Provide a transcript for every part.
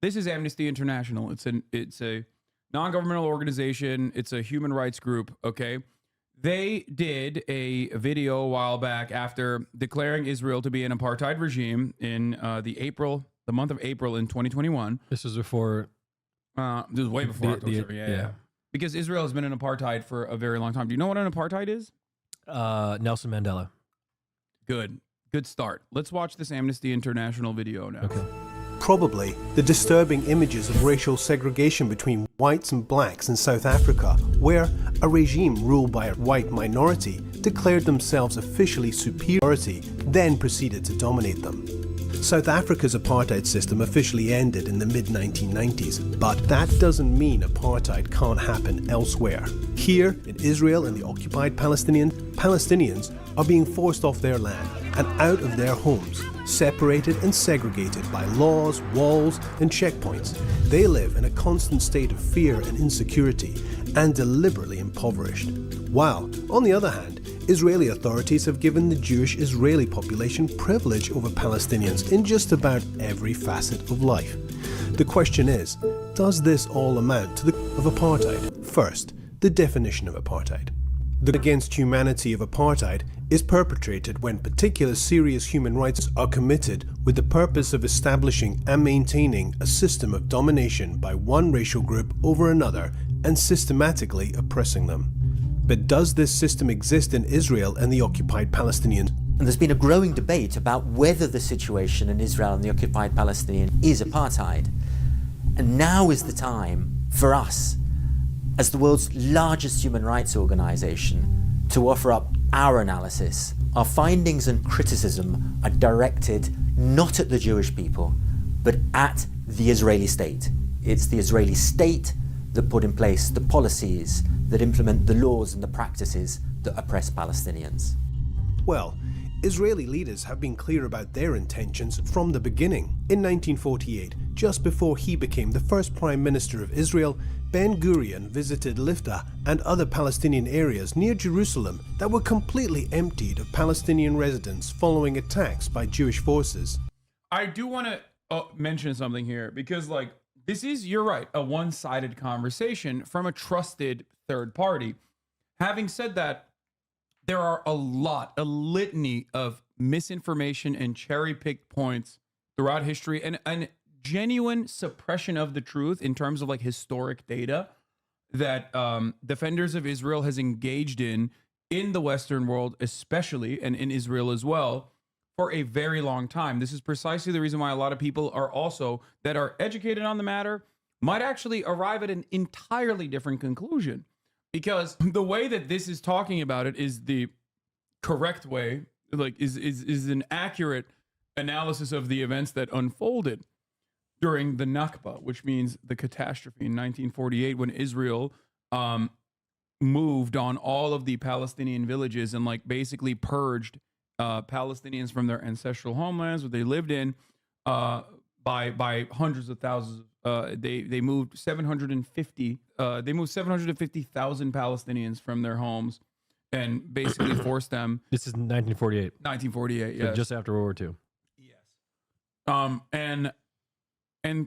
This is Amnesty International. It's a non-governmental organization. It's a human rights group. Okay. They did a video a while back after declaring Israel to be an apartheid regime in the month of April in 2021. This was before. This was way before October. Yeah. Because Israel has been in apartheid for a very long time. Do you know what an apartheid is? Nelson Mandela. Good start. Let's watch this Amnesty International video now. Okay. Probably the disturbing images of racial segregation between whites and blacks in South Africa, where a regime ruled by a white minority declared themselves officially superiority, then proceeded to dominate them. South Africa's apartheid system officially ended in the mid-1990s, but that doesn't mean apartheid can't happen elsewhere. Here, in Israel and the occupied Palestinians are being forced off their land and out of their homes, separated and segregated by laws, walls, and checkpoints. They live in a constant state of fear and insecurity, and deliberately impoverished. While, on the other hand, Israeli authorities have given the Jewish Israeli population privilege over Palestinians in just about every facet of life. The question is, does this all amount to of apartheid? First, the definition of apartheid. The against humanity of apartheid is perpetrated when particular serious human rights are committed with the purpose of establishing and maintaining a system of domination by one racial group over another and systematically oppressing them. But does this system exist in Israel and the occupied Palestinians? And there's been a growing debate about whether the situation in Israel and the occupied Palestinian is apartheid. And now is the time for us, as the world's largest human rights organization, to offer up our analysis. Our findings and criticism are directed not at the Jewish people, but at the Israeli state. It's the Israeli state that put in place the policies that implement the laws and the practices that oppress Palestinians. Well, Israeli leaders have been clear about their intentions from the beginning. In 1948, just before he became the first Prime Minister of Israel, Ben-Gurion visited Lifta and other Palestinian areas near Jerusalem that were completely emptied of Palestinian residents following attacks by Jewish forces. I do want to mention something here because, this is, you're right, a one-sided conversation from a trusted third party. Having said that, there are a litany of misinformation and cherry-picked points throughout history and genuine suppression of the truth in terms of historic data that defenders of Israel has engaged in the Western world, especially, and in Israel as well, for a very long time. This is precisely the reason why a lot of people that are educated on the matter might actually arrive at an entirely different conclusion. Because the way that this is talking about it is the correct way, is an accurate analysis of the events that unfolded during the Nakba, which means the catastrophe in 1948 when Israel moved on all of the Palestinian villages and basically purged Palestinians from their ancestral homelands, what they lived in, by hundreds of thousands. They moved 750. They moved 750,000 Palestinians from their homes, and basically forced them. This is 1948. 1948. So yes. just after World War II. Yes. And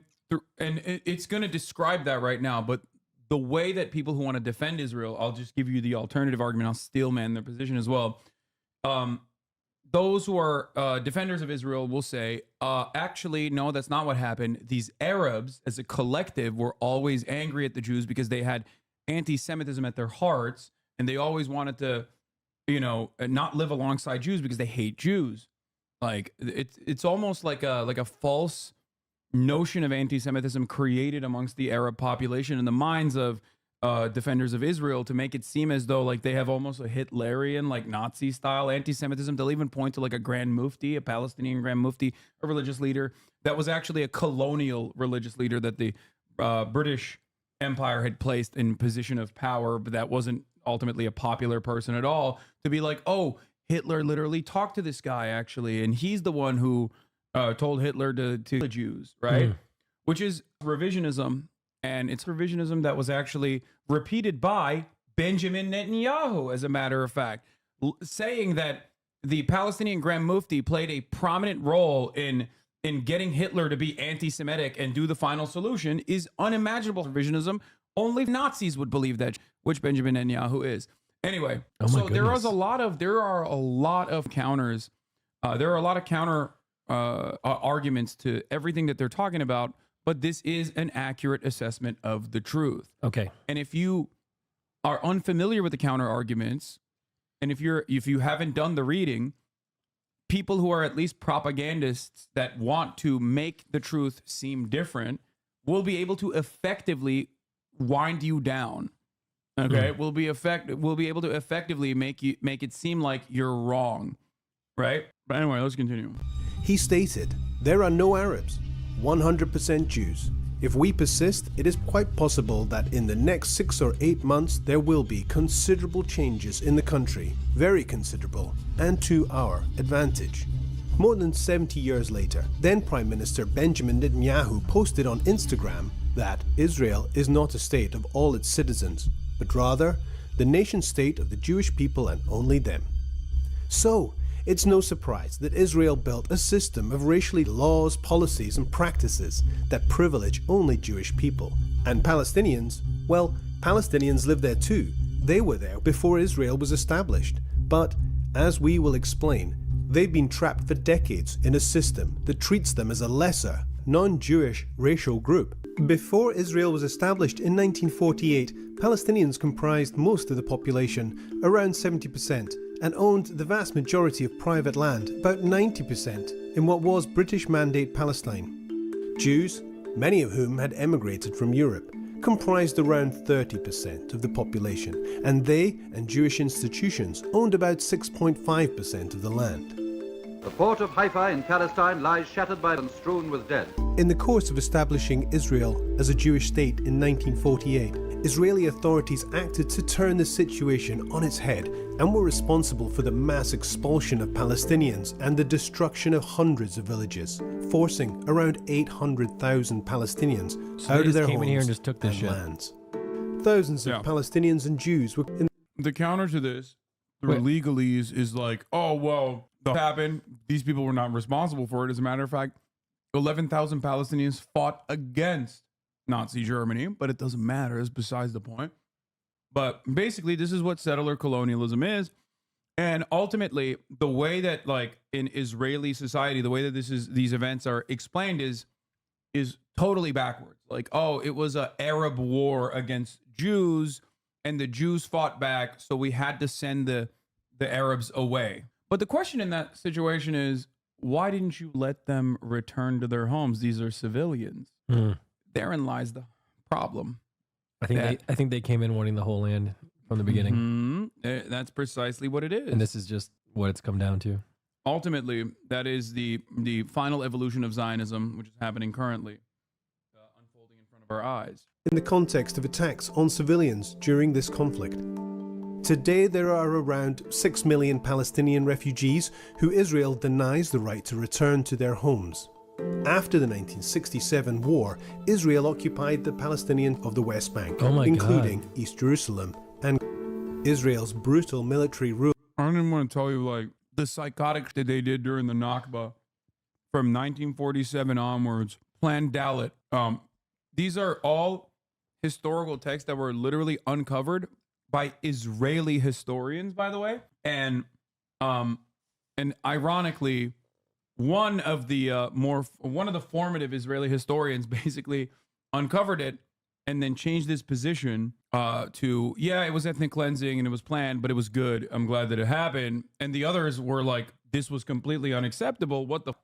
it's going to describe that right now, but the way that people who want to defend Israel, I'll just give you the alternative argument. I'll steel man their position as well. Those who are defenders of Israel will say, actually, no, that's not what happened. These Arabs, as a collective, were always angry at the Jews because they had anti-Semitism at their hearts, and they always wanted to, not live alongside Jews because they hate Jews. It's almost like a false notion of anti-Semitism created amongst the Arab population in the minds of defenders of Israel to make it seem as though they have almost a Hitlerian, Nazi style anti-Semitism. They'll even point to a Grand Mufti, a Palestinian Grand Mufti, a religious leader that was actually a colonial religious leader that the British Empire had placed in position of power, but that wasn't ultimately a popular person at all, to be oh, Hitler literally talked to this guy actually, and he's the one who told Hitler to the Jews, right? Which is revisionism. And it's revisionism that was actually repeated by Benjamin Netanyahu, as a matter of fact, saying that the Palestinian Grand Mufti played a prominent role in in getting Hitler to be anti-Semitic and do the final solution is unimaginable revisionism. Only Nazis would believe that, which Benjamin Netanyahu is. Anyway, Oh my so goodness. there are a lot of counters. There are a lot of counter arguments to everything that they're talking about, but this is an accurate assessment of the truth. Okay. And if you are unfamiliar with the counter arguments, and if you haven't done the reading, people who are at least propagandists that want to make the truth seem different will be able to effectively wind you down. Okay, will be able to effectively make it seem like you're wrong, right? But anyway, let's continue. He stated, "There are no Arabs, 100% Jews. If we persist, it is quite possible that in the next 6 or 8 months there will be considerable changes in the country, very considerable, and to our advantage." More than 70 years later, then Prime Minister Benjamin Netanyahu posted on Instagram that Israel is not a state of all its citizens, but rather the nation state of the Jewish people and only them. So, it's no surprise that Israel built a system of racially laws, policies, and practices that privilege only Jewish people. And Palestinians, well, Palestinians live there too. They were there before Israel was established. But, as we will explain, they've been trapped for decades in a system that treats them as a lesser, non-Jewish racial group. Before Israel was established in 1948, Palestinians comprised most of the population, around 70%, and owned the vast majority of private land, about 90%, in what was British Mandate Palestine. Jews, many of whom had emigrated from Europe, comprised around 30% of the population, and they and Jewish institutions owned about 6.5% of the land. The port of Haifa in Palestine lies shattered by and strewn with dead. In the course of establishing Israel as a Jewish state in 1948, Israeli authorities acted to turn the situation on its head and were responsible for the mass expulsion of Palestinians and the destruction of hundreds of villages, forcing around 800,000 Palestinians So out they of their just came in here and homes just took this and shit. lands. Thousands Yeah. of Palestinians and Jews were in The counter to this, the Wait. legalese is like, oh, well, that happened. These people were not responsible for it. As a matter of fact, 11,000 Palestinians fought against Nazi Germany, but it doesn't matter. It's besides the point. But basically, this is what settler colonialism is. And ultimately, the way that, like, in Israeli society, the way that these events are explained is totally backwards. Like, oh, it was an Arab war against Jews, and the Jews fought back, so we had to send the Arabs away. But the question in that situation is, why didn't you let them return to their homes? These are civilians. Therein lies the problem. I think they came in wanting the whole land from the beginning, That's precisely what it is. and this is just what it's come down to. Ultimately, that is the final evolution of Zionism, which is happening currently, unfolding in front of our eyes. the context of attacks on civilians during this conflict. Today, there are around 6 million Palestinian refugees who Israel denies the right to return to their homes. After the 1967 war, Israel occupied the Palestinian of the West Bank, Oh my including God. East Jerusalem, and Israel's brutal military rule I don't even want to tell you, like, the psychotic that they did during the Nakba from 1947 onwards. Plan Dalit. These are all historical texts that were literally uncovered by Israeli historians, by the way. And ironically, one of the formative Israeli historians basically uncovered it and then changed this position to, yeah, it was ethnic cleansing and it was planned, but it was good. I'm glad that it happened. And the others were like, this was completely unacceptable. What the?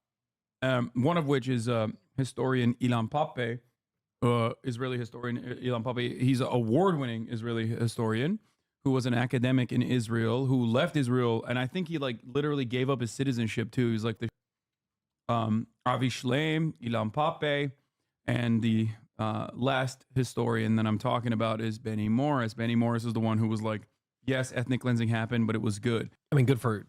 One of which is historian Ilan Pappé, Israeli historian Ilan Pappé. He's an award-winning Israeli historian who was an academic in Israel, who left Israel, and I think he like literally gave up his citizenship too. He's like the Avi Shleim, Ilan Pappé, and the last historian that I'm talking about is Benny Morris. Benny Morris is the one who was like, yes, ethnic cleansing happened, but it was good. I mean, good for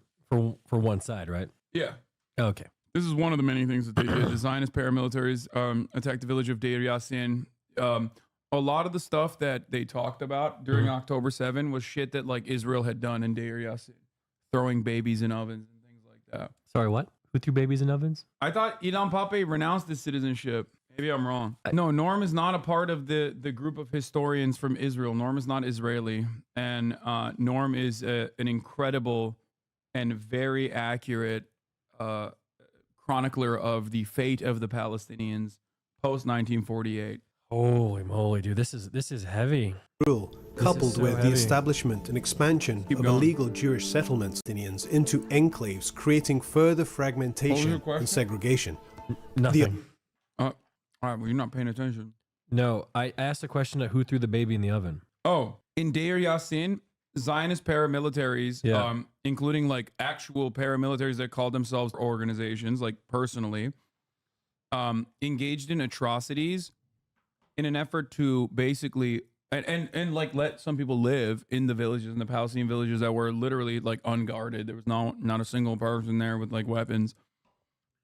one side, right? Yeah. Okay. This is one of the many things that they did. The Zionist paramilitaries attacked the village of Deir Yassin. A lot of the stuff that they talked about during October 7 was shit that like Israel had done in Deir Yassin, throwing babies in ovens and things like that. Sorry, what? Who threw babies in ovens? I thought Ilan Pape renounced his citizenship. Maybe I'm wrong. No, Norm is not a part of the group of historians from Israel. Norm is not Israeli. And Norm is an incredible and very accurate chronicler of the fate of the Palestinians post 1948. Holy moly, dude! This is heavy. Rule, coupled so with the heavy. establishment and expansion of going. illegal Jewish settlements into enclaves, creating further fragmentation your question? and segregation. Nothing. All right, well, you're not paying attention. No, I asked a question of who threw the baby in the oven. Oh, in Deir Yassin, Zionist paramilitaries, Yeah. including like actual paramilitaries that called themselves organizations, like personally, engaged in atrocities in an effort to basically and like let some people live in the villages, in the Palestinian villages that were literally like unguarded. There was not a single person there with like weapons.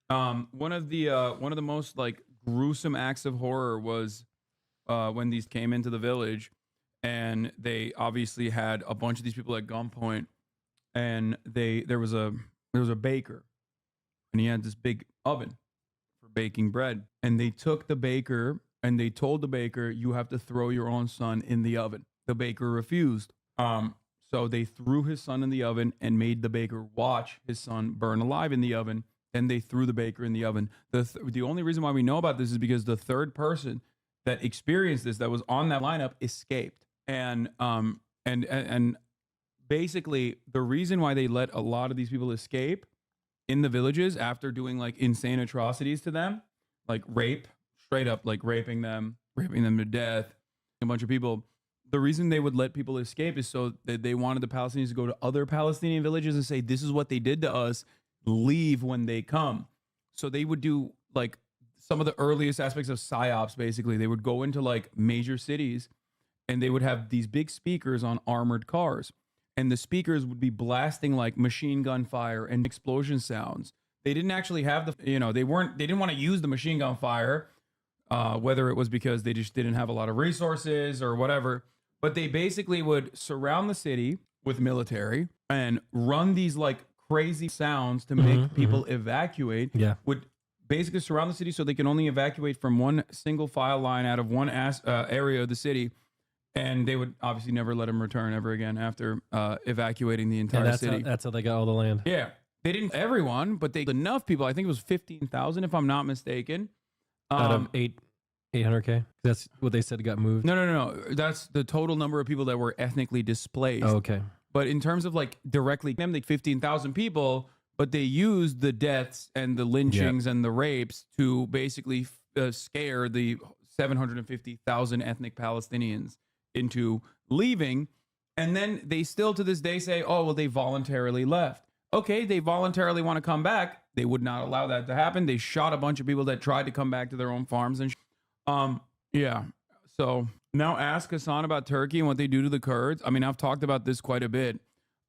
One of the most like gruesome acts of horror was when these came into the village, and they obviously had a bunch of these people at gunpoint, and there was a baker, and he had this big oven for baking bread, and they took the baker and they told the baker, you have to throw your own son in the oven. The baker refused. So they threw his son in the oven and made the baker watch his son burn alive in the oven. And they threw the baker in the oven. The only reason why we know about this is because the third person that experienced this, that was on that lineup, escaped. And basically the reason why they let a lot of these people escape in the villages after doing like insane atrocities to them, like rape, straight up like raping them to death, a bunch of people. The reason they would let people escape is so that they wanted the Palestinians to go to other Palestinian villages and say, this is what they did to us, leave when they come. So they would do like some of the earliest aspects of psyops. Basically, they would go into like major cities and they would have these big speakers on armored cars, and the speakers would be blasting like machine gun fire and explosion sounds. They didn't actually have they didn't want to use the machine gun fire, whether it was because they just didn't have a lot of resources or whatever, but they basically would surround the city with military and run these like crazy sounds to make people evacuate. Yeah. Would basically surround the city so they can only evacuate from one single file line out of one area of the city. And they would obviously never let them return ever again after evacuating the entire city. That's how they got all the land. Yeah. They didn't everyone, but they enough people. I think it was 15,000 if I'm not mistaken. Out of 800K? That's what they said got moved? No. That's the total number of people that were ethnically displaced. Oh, okay. But in terms of like directly, them, like 15,000 people, but they used the deaths and the lynchings and the rapes to basically scare the 750,000 ethnic Palestinians into leaving. And then they still to this day say, oh, well, they voluntarily left. Okay, they voluntarily want to come back. They would not allow that to happen. They shot a bunch of people that tried to come back to their own farms. And yeah. So now ask Hasan about Turkey and what they do to the Kurds. I mean, I've talked about this quite a bit.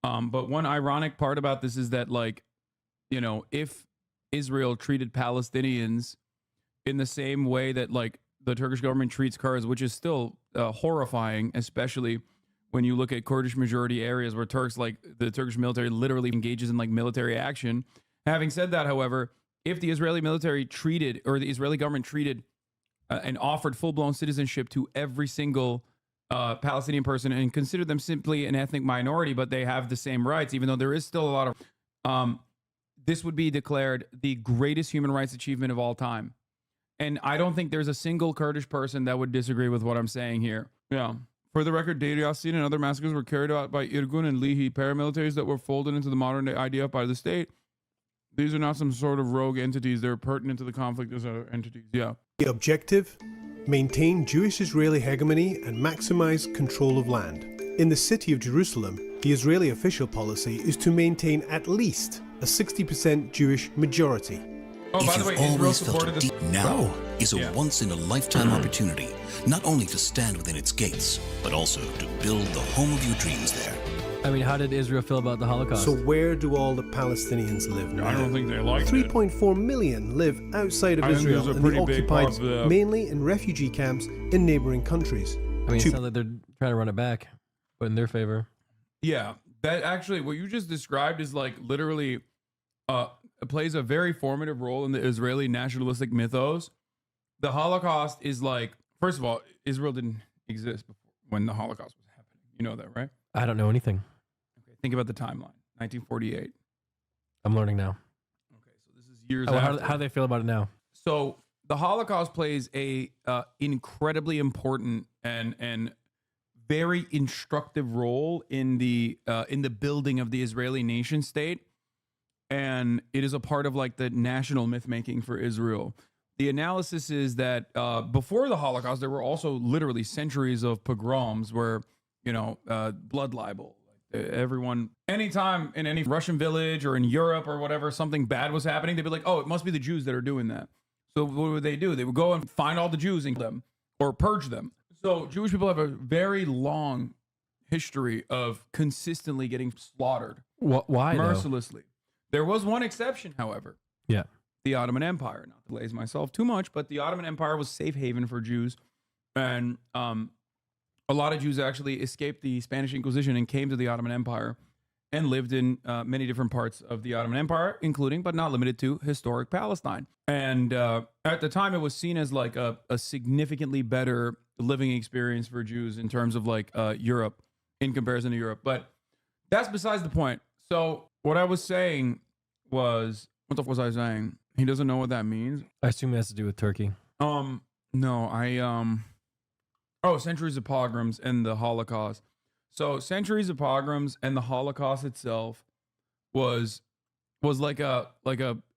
But one ironic part about this is that, like, you know, if Israel treated Palestinians in the same way that like the Turkish government treats Kurds, which is still horrifying, especially when you look at Kurdish majority areas where the Turkish military literally engages in like military action. Having said that, however, if the Israeli military treated, or the Israeli government treated and offered full-blown citizenship to every single Palestinian person and considered them simply an ethnic minority, but they have the same rights, even though there is still a lot of, this would be declared the greatest human rights achievement of all time. And I don't think there's a single Kurdish person that would disagree with what I'm saying here. Yeah. For the record, Deir Yassin and other massacres were carried out by Irgun and Lihi paramilitaries that were folded into the modern day IDF by the state. These are not some sort of rogue entities. They're pertinent to the conflict as other entities. Yeah. The objective? Maintain Jewish-Israeli hegemony and maximize control of land. In the city of Jerusalem, the Israeli official policy is to maintain at least a 60% Jewish majority. Oh, by If the way, you've Israel always felt supported a this. deep now is a Yeah. once-in-a-lifetime opportunity, not only to stand within its gates, but also to build the home of your dreams there. I mean, how did Israel feel about the Holocaust? So where do all the Palestinians live now? I don't think they liked it. 3.4 million live outside of I think Israel there's a and the pretty big occupied part of the- mainly in refugee camps in neighboring countries. I mean, it Two- sounds like they're trying to run it back, but in their favor. Yeah, that actually, what you just described is like literally plays a very formative role in the Israeli nationalistic mythos. The Holocaust is like, first of all, Israel didn't exist before when the Holocaust was happening. You know that, right? I don't know anything. Okay, think about the timeline. 1948. I'm learning now. Okay, so this is years Oh, after. how do they feel about it now? So the Holocaust plays a incredibly important and very instructive role in the building of the Israeli nation state, and it is a part of like the national myth making for Israel. The analysis is that before the Holocaust, there were also literally centuries of pogroms where, blood libel. Everyone, anytime in any Russian village or in Europe or whatever, something bad was happening, they'd be like, oh, it must be the Jews that are doing that. So what would they do? They would go and find all the Jews and kill them or purge them. So Jewish people have a very long history of consistently getting slaughtered. Why though? Mercilessly. There was one exception, however. Yeah. The Ottoman Empire. Not to blaze myself too much, but the Ottoman Empire was safe haven for Jews. And a lot of Jews actually escaped the Spanish Inquisition and came to the Ottoman Empire and lived in many different parts of the Ottoman Empire, including, but not limited to, historic Palestine. And at the time, it was seen as like a significantly better living experience for Jews in terms of like Europe, in comparison to Europe. But that's besides the point. So what I was saying was, what the fuck was I saying? He doesn't know what that means. I assume it has to do with Turkey. No, centuries of pogroms and the Holocaust. So centuries of pogroms and the Holocaust itself was like a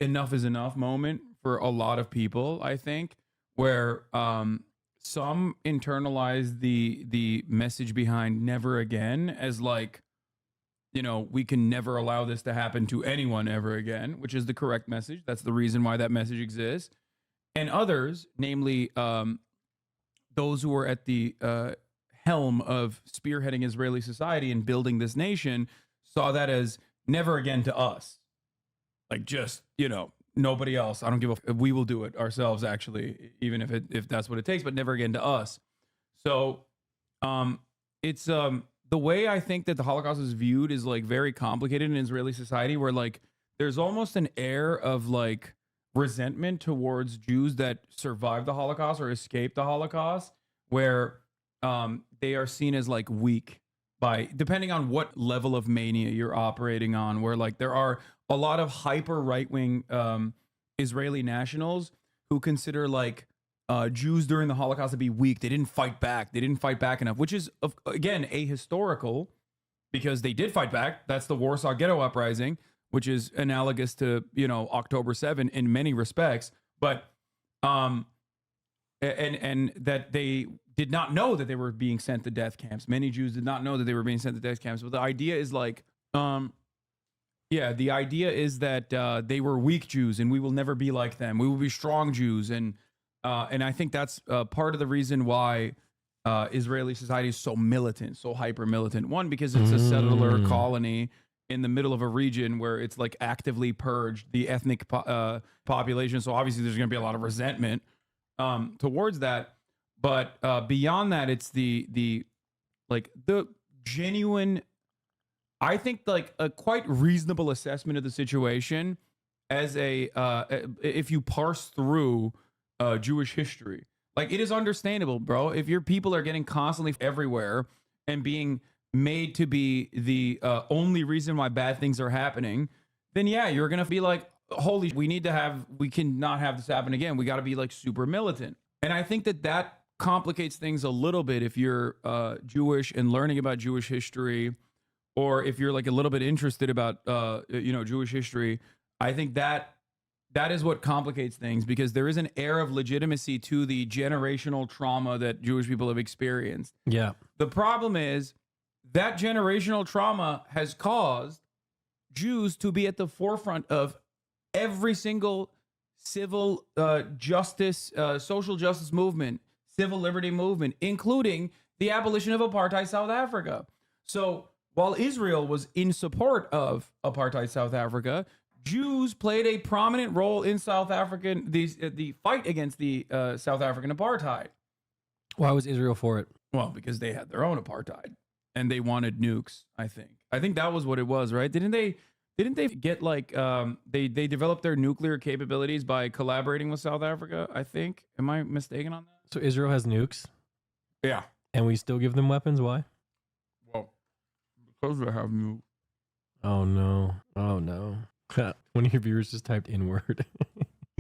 enough is enough moment for a lot of people, I think, where some internalized the message behind never again as like, we can never allow this to happen to anyone ever again, which is the correct message. That's the reason why that message exists. And others, namely those who were at the helm of spearheading Israeli society and building this nation, saw that as never again to us. Like just, nobody else. I don't give a we will do it ourselves, actually, even if that's what it takes, but never again to us. So it's the way I think that the Holocaust is viewed is like very complicated in Israeli society, where like there's almost an air of like resentment towards Jews that survived the Holocaust or escaped the Holocaust, where they are seen as like weak by, depending on what level of mania you're operating on, where like there are a lot of hyper right-wing Israeli nationals who consider like Jews during the Holocaust to be weak. They didn't fight back. They didn't fight back enough, which is, again, ahistorical, because they did fight back. That's the Warsaw Ghetto Uprising, which is analogous to, October 7 in many respects. But, and that they did not know that they were being sent to death camps. Many Jews did not know that they were being sent to death camps. But the idea is like, the idea is that they were weak Jews and we will never be like them. We will be strong Jews. And I think that's part of the reason why Israeli society is so militant, so hyper militant. One, because it's a settler colony in the middle of a region where it's like actively purged the ethnic population. So obviously there's going to be a lot of resentment towards that. But beyond that, it's the genuine, I think like a quite reasonable assessment of the situation as if you parse through Jewish history. Like, it is understandable, bro. If your people are getting constantly everywhere and being made to be the only reason why bad things are happening, then yeah, you're going to be like, holy, we cannot have this happen again. We got to be like super militant. And I think that complicates things a little bit if you're Jewish and learning about Jewish history, or if you're like a little bit interested about, Jewish history. I think that is what complicates things, because there is an air of legitimacy to the generational trauma that Jewish people have experienced. Yeah. The problem is that generational trauma has caused Jews to be at the forefront of every single civil justice, social justice movement, civil liberty movement, including the abolition of apartheid South Africa. So while Israel was in support of apartheid South Africa, Jews played a prominent role in South African the fight against the South African apartheid. Why was Israel for it? Well, because they had their own apartheid and they wanted nukes. I think that was what it was, right? Didn't they Didn't they get like they developed their nuclear capabilities by collaborating with South Africa? I think. Am I mistaken on that? So Israel has nukes, Yeah. and we still give them weapons. Why? Well, because they have nukes. Oh no! Oh no! One of your viewers just typed "N-word."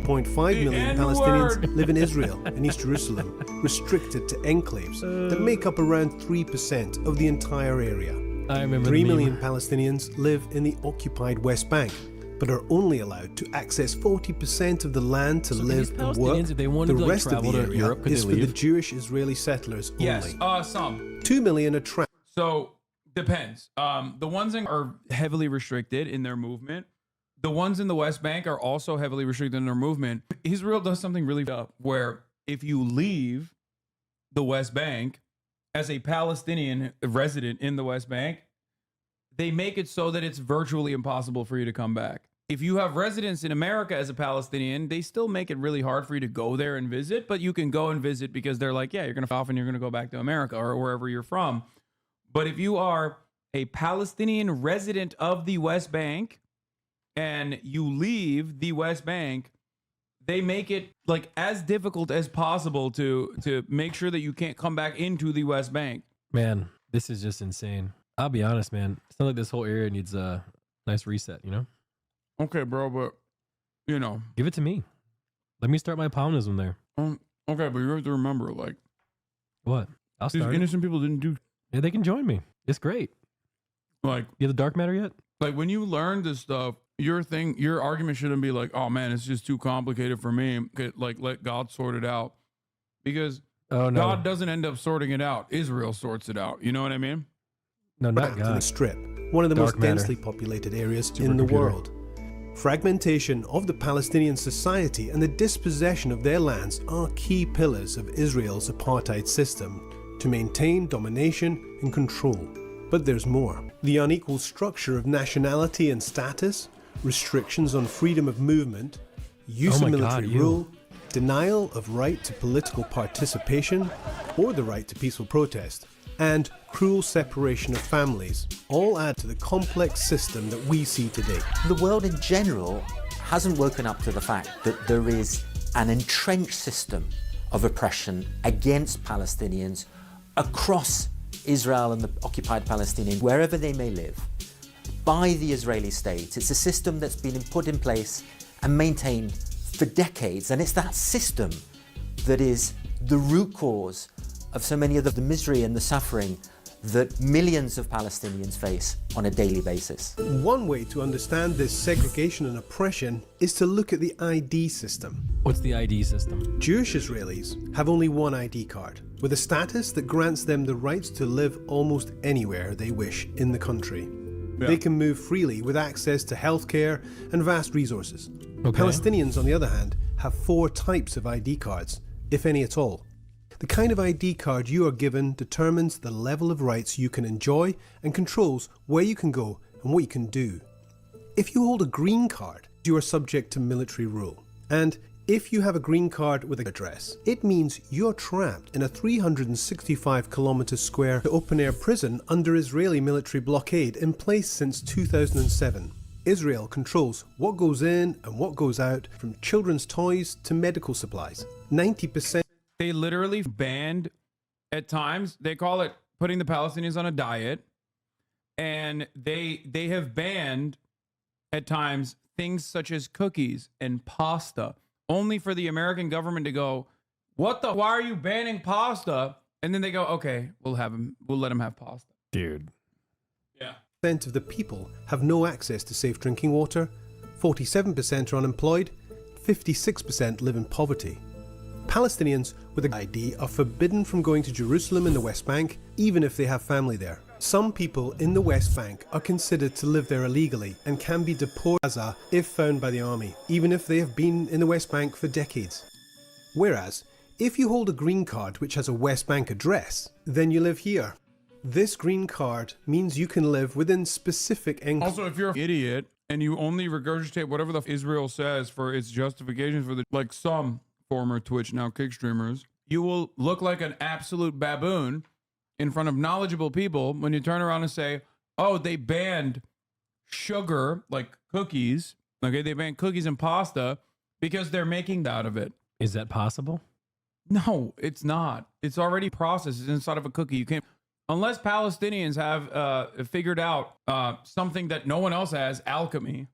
0.5 million N-word. Palestinians live in Israel and East Jerusalem, restricted to enclaves that make up around 3% of the entire area. I remember 3 the meme. million Palestinians live in the occupied West Bank, but are only allowed to access 40% of the land to So live these and work. Palestinians, if they wanted The to, like, rest of travel the to area Europe, could is they for the leave? Jewish Israeli settlers Yes. only. Some. 2 million are trapped. So depends. The ones in are heavily restricted in their movement. The ones in the West Bank are also heavily restricted in their movement. Israel does something really tough where if you leave the West Bank as a Palestinian resident in the West Bank, they make it so that it's virtually impossible for you to come back. If you have residence in America as a Palestinian, they still make it really hard for you to go there and visit, but you can go and visit because they're like, yeah, you're going to off and you're going to go back to America or wherever you're from. But if you are a Palestinian resident of the West Bank and you leave the West Bank, they make it like as difficult as possible to make sure that you can't come back into the West Bank. Man, this is just insane. I'll be honest, man. It sounds like this whole area needs a nice reset. You know, Okay, bro, but you know, give it to me. Let me start my Palmism there. okay, but you have to remember, like, What? I'll these start. innocent people didn't do Yeah, they can join me. It's great. like You have the dark matter yet? when you learn this stuff, your argument shouldn't be like, oh man, it's just too complicated for me. Like, let God sort it out, because Oh no, God doesn't end up sorting it out. Israel sorts it out. You know what I mean? no, not Back to the God. Strip, one of the Dark most matter. densely populated areas in the Supercomputer. world. Fragmentation of the Palestinian society and the dispossession of their lands are key pillars of Israel's apartheid system to maintain domination and control. But there's more. The unequal structure of nationality and status, restrictions on freedom of movement, use Oh of my military God, you. rule, denial of right to political participation or the right to peaceful protest, and cruel separation of families all add to the complex system that we see today. The world in general hasn't woken up to the fact that there is an entrenched system of oppression against Palestinians across Israel and the occupied Palestinians, wherever they may live, by the Israeli state. It's a system that's been put in place and maintained for decades, and it's that system that is the root cause of so many of the misery and the suffering that millions of Palestinians face on a daily basis. One way to understand this segregation and oppression is to look at the ID system. What's the ID system? Jewish Israelis have only one ID card, with a status that grants them the rights to live almost anywhere they wish in the country. They can move freely with access to healthcare and vast resources. Okay. Palestinians, on the other hand, have 4 types of ID cards, if any at all. The kind of ID card you are given determines the level of rights you can enjoy and controls where you can go and what you can do. If you hold a green card, you are subject to military rule. And if you have a green card with an address, it means you're trapped in a 365 kilometer square open-air prison under Israeli military blockade in place since 2007. Israel controls what goes in and what goes out, from children's toys to medical supplies. 90% They literally banned, at times, they call it putting the Palestinians on a diet. And they have banned, at times, things such as cookies and pasta, only for the American government to go, why are you banning pasta? And then they go, okay, we'll let them have pasta. Dude. Yeah. of the people have no access to safe drinking water, 47% are unemployed, 56% live in poverty. Palestinians with an ID are forbidden from going to Jerusalem in the West Bank, even if they have family there. Some people in the West Bank are considered to live there illegally and can be deported to Gaza if found by the army, even if they have been in the West Bank for decades. Whereas, if you hold a green card which has a West Bank address, then you live here. This green card means you can live within specific enclaves. Also, if you're an idiot and you only regurgitate whatever the Israel says for its justifications for like some former Twitch, now Kick streamers, you will look like an absolute baboon in front of knowledgeable people when you turn around and say, oh, they banned sugar, like cookies. Okay, they ban cookies and pasta because they're making that out of it. Is that possible? No, it's not. It's already processed. It's inside of a cookie. You can't, unless Palestinians have figured out something that no one else has, alchemy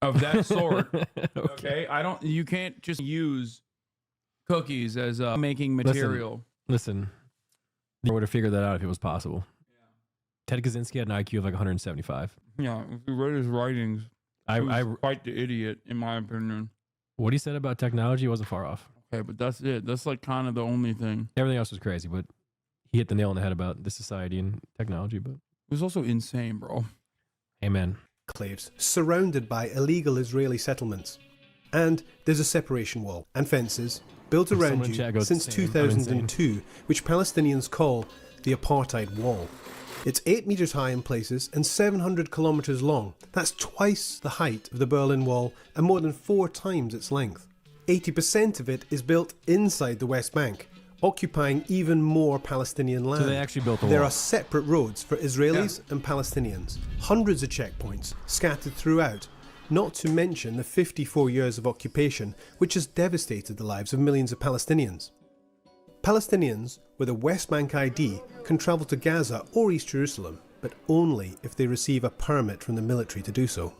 of that sort. Okay, you can't just use cookies as making material. Listen, they would have figured that out if it was possible. Yeah. Ted Kaczynski had an IQ of like 175. Yeah, if you read his writings, I quite the idiot, in my opinion. What he said about technology wasn't far off. Okay, but that's it. That's like kind of the only thing. Everything else was crazy, but he hit the nail on the head about the society and technology. But it was also insane, bro. Amen. Enclaves surrounded by illegal Israeli settlements. And there's a separation wall and fences built around you since 2002, which Palestinians call the Apartheid Wall. It's 8 meters high in places and 700 kilometers long. That's twice the height of the Berlin Wall and more than 4 times its length. 80% of it is built inside the West Bank, occupying even more Palestinian land. So they actually built the wall. There are separate roads for Israelis and Palestinians, hundreds of checkpoints scattered throughout, not to mention the 54 years of occupation which has devastated the lives of millions of Palestinians. Palestinians with a West Bank ID can travel to Gaza or East Jerusalem, but only if they receive a permit from the military to do so.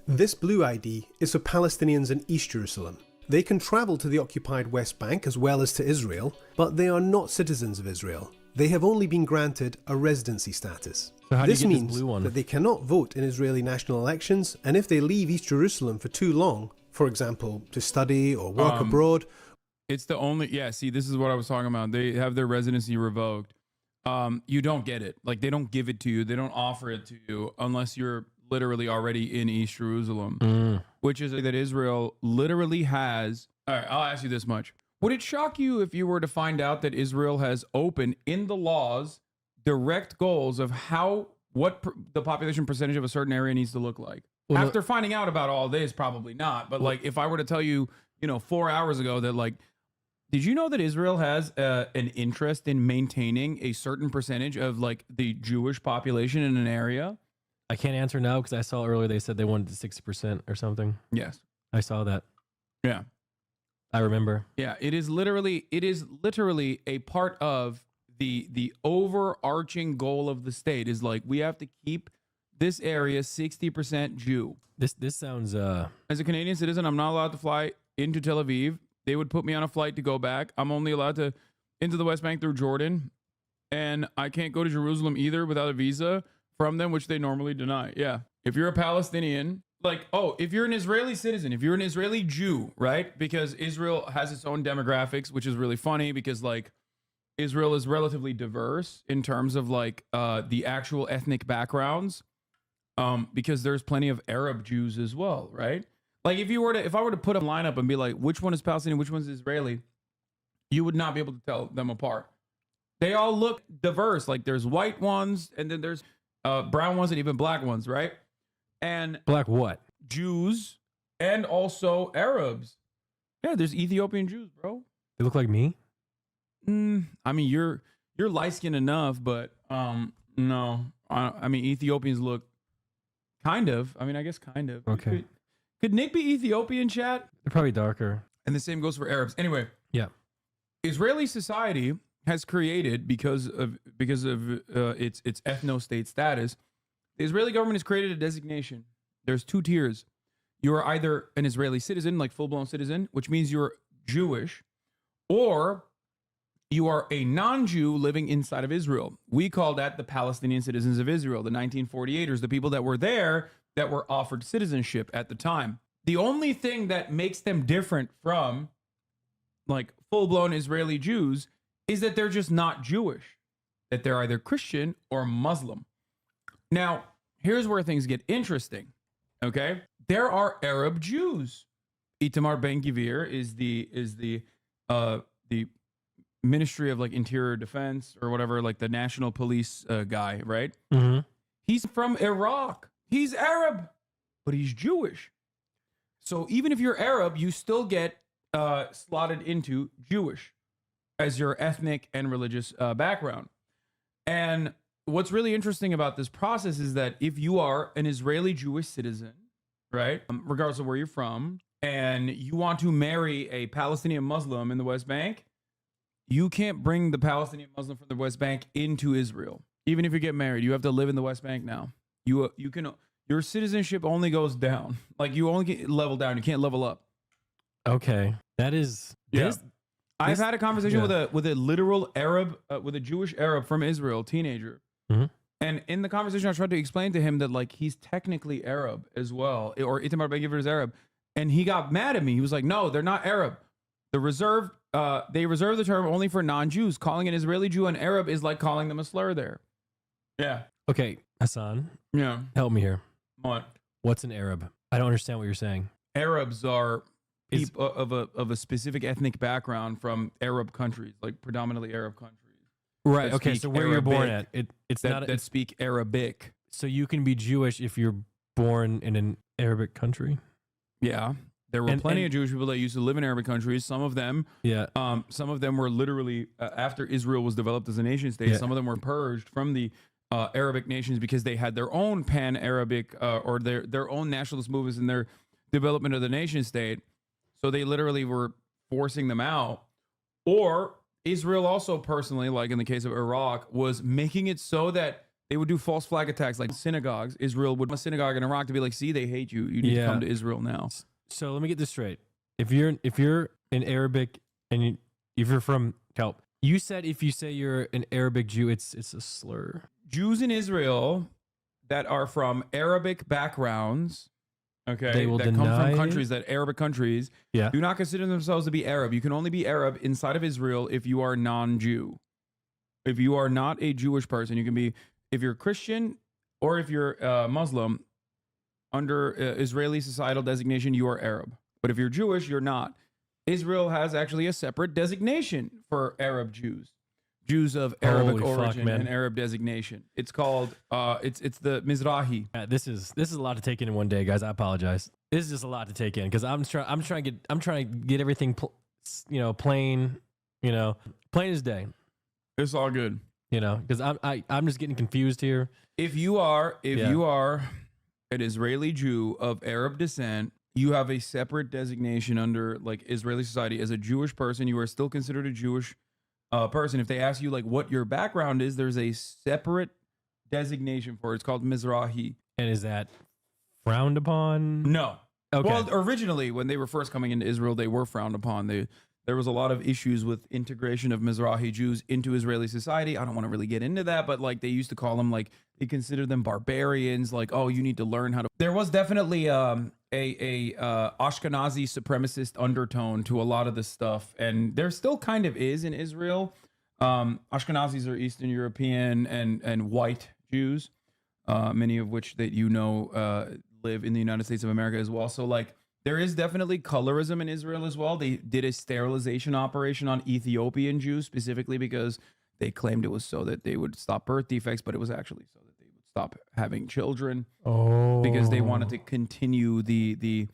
This blue ID is for Palestinians in East Jerusalem. They can travel to the occupied West Bank as well as to Israel, but they are not citizens of Israel. They have only been granted a residency status. So how do This you get means this blue one? that they cannot vote in Israeli national elections, and if they leave East Jerusalem for too long, for example, to study or work abroad. It's the only, see, this is what I was talking about. They have their residency revoked. You don't get it. Like, they don't give it to you. They don't offer it to you unless you're literally already in East Jerusalem, which is that Israel literally has. All right, I'll ask you this much. Would it shock you if you were to find out that Israel has opened in the laws direct goals of what the population percentage of a certain area needs to look like? Well, After finding out about all this, probably not. But like, if I were to tell you, 4 hours ago that like, did you know that Israel has an interest in maintaining a certain percentage of like the Jewish population in an area? I can't answer now because I saw earlier they said they wanted 60% or something. Yes. I saw that. Yeah. I remember. Yeah, it is literally a part of the overarching goal of the state is like, we have to keep this area 60% Jew. This sounds As a Canadian citizen, I'm not allowed to fly into Tel Aviv. They would put me on a flight to go back. I'm only allowed to into the West Bank through Jordan, and I can't go to Jerusalem either without a visa from them, which they normally deny. Yeah. If you're a Palestinian, if you're an Israeli citizen, if you're an Israeli Jew, right? Because Israel has its own demographics, which is really funny because like Israel is relatively diverse in terms of like the actual ethnic backgrounds, because there's plenty of Arab Jews as well, right? Like if I were to put a lineup and be like, which one is Palestinian, which one's Israeli, you would not be able to tell them apart. They all look diverse. Like there's white ones, and then there's brown ones, and even black ones, right? And black what? Jews and also Arabs. Yeah, there's Ethiopian Jews, bro. They look like me? I mean, you're light skinned enough, but no. I mean, Ethiopians look kind of. I mean, I guess kind of. Okay. Could Nick be Ethiopian, chat? They're probably darker. And the same goes for Arabs. Anyway. Yeah. Israeli society has created because of its ethno-state status. The Israeli government has created a designation. There's 2 tiers. You are either an Israeli citizen, like full-blown citizen, which means you're Jewish, or you are a non-Jew living inside of Israel. We call that the Palestinian citizens of Israel, the 1948ers, the people that were there that were offered citizenship at the time. The only thing that makes them different from like full-blown Israeli Jews is that they're just not Jewish, that they're either Christian or Muslim. Now, here's where things get interesting, okay? There are Arab Jews. Itamar Ben-Gvir is the Ministry of like Interior Defense or whatever, like the national police guy, right? Mm-hmm. He's from Iraq. He's Arab, but he's Jewish. So even if you're Arab, you still get slotted into Jewish as your ethnic and religious background. And what's really interesting about this process is that if you are an Israeli Jewish citizen, right, regardless of where you're from, and you want to marry a Palestinian Muslim in the West Bank, you can't bring the Palestinian Muslim from the West Bank into Israel. Even if you get married, you have to live in the West Bank now. You can, your citizenship only goes down. Like you only get level down. You can't level up. Okay, that is I've had a conversation with a literal Arab, with a Jewish Arab from Israel, teenager. Mm-hmm. And in the conversation, I tried to explain to him that like he's technically Arab as well, or Itamar Ben Gvir is Arab. And he got mad at me. He was like, no, they're not Arab. They reserve the term only for non-Jews. Calling an Israeli Jew an Arab is like calling them a slur there. Yeah. Okay, Hasan. Yeah. Help me here. What? What's an Arab? I don't understand what you're saying. Arabs are people of a specific ethnic background from Arab countries, like predominantly Arab countries. Right. Okay. So where you're born at, it's that, not that speak Arabic. So you can be Jewish if you're born in an Arabic country. Yeah. There were plenty of Jewish people that used to live in Arabic countries. Some of them, some of them were literally after Israel was developed as a nation state. Some of them were purged from the Arabic nations because they had their own pan-Arabic or their own nationalist movements in their development of the nation state. So they literally were forcing them out. Or Israel also personally, like in the case of Iraq, was making it so that they would do false flag attacks like synagogues. Israel would a synagogue in Iraq to be like, see, they hate you. You need to come to Israel now. So let me get this straight. If you're in Arabic and if you're from help, you said if you say you're an Arabic Jew, it's a slur. Jews in Israel that are from Arabic backgrounds, okay, they will that come from countries that Arabic countries, do not consider themselves to be Arab. You can only be Arab inside of Israel if you are non-Jew. If you are not a Jewish person, you can be. If you're Christian or if you're Muslim, under Israeli societal designation, you are Arab. But if you're Jewish, you're not. Israel has actually a separate designation for Arab Jews. Jews of Arabic origin and Arab designation. It's called, it's the Mizrahi. This is a lot to take in one day, guys. I apologize. This is just a lot to take in because I'm trying to get everything, plain as day. It's all good. Because I'm just getting confused here. If you are an Israeli Jew of Arab descent, you have a separate designation under like Israeli society. As a Jewish person, you are still considered a Jewish person. If they ask you like what your background is, there's a separate designation for it. It's called Mizrahi. And is that frowned upon? No. Okay. Well, originally when they were first coming into Israel, they were frowned upon. There was a lot of issues with integration of Mizrahi Jews into Israeli society. I don't want to really get into that, but like they used to call them like they considered them barbarians. Like, oh, you need to learn how to. There was definitely a Ashkenazi supremacist undertone to a lot of this stuff, and there still kind of is in Israel. Ashkenazis are Eastern European and white Jews, many of which that live in the United States of America as well. So like. There is definitely colorism in Israel as well. They did a sterilization operation on Ethiopian Jews specifically because they claimed it was so that they would stop birth defects, but it was actually so that they would stop having children. Because they wanted to continue the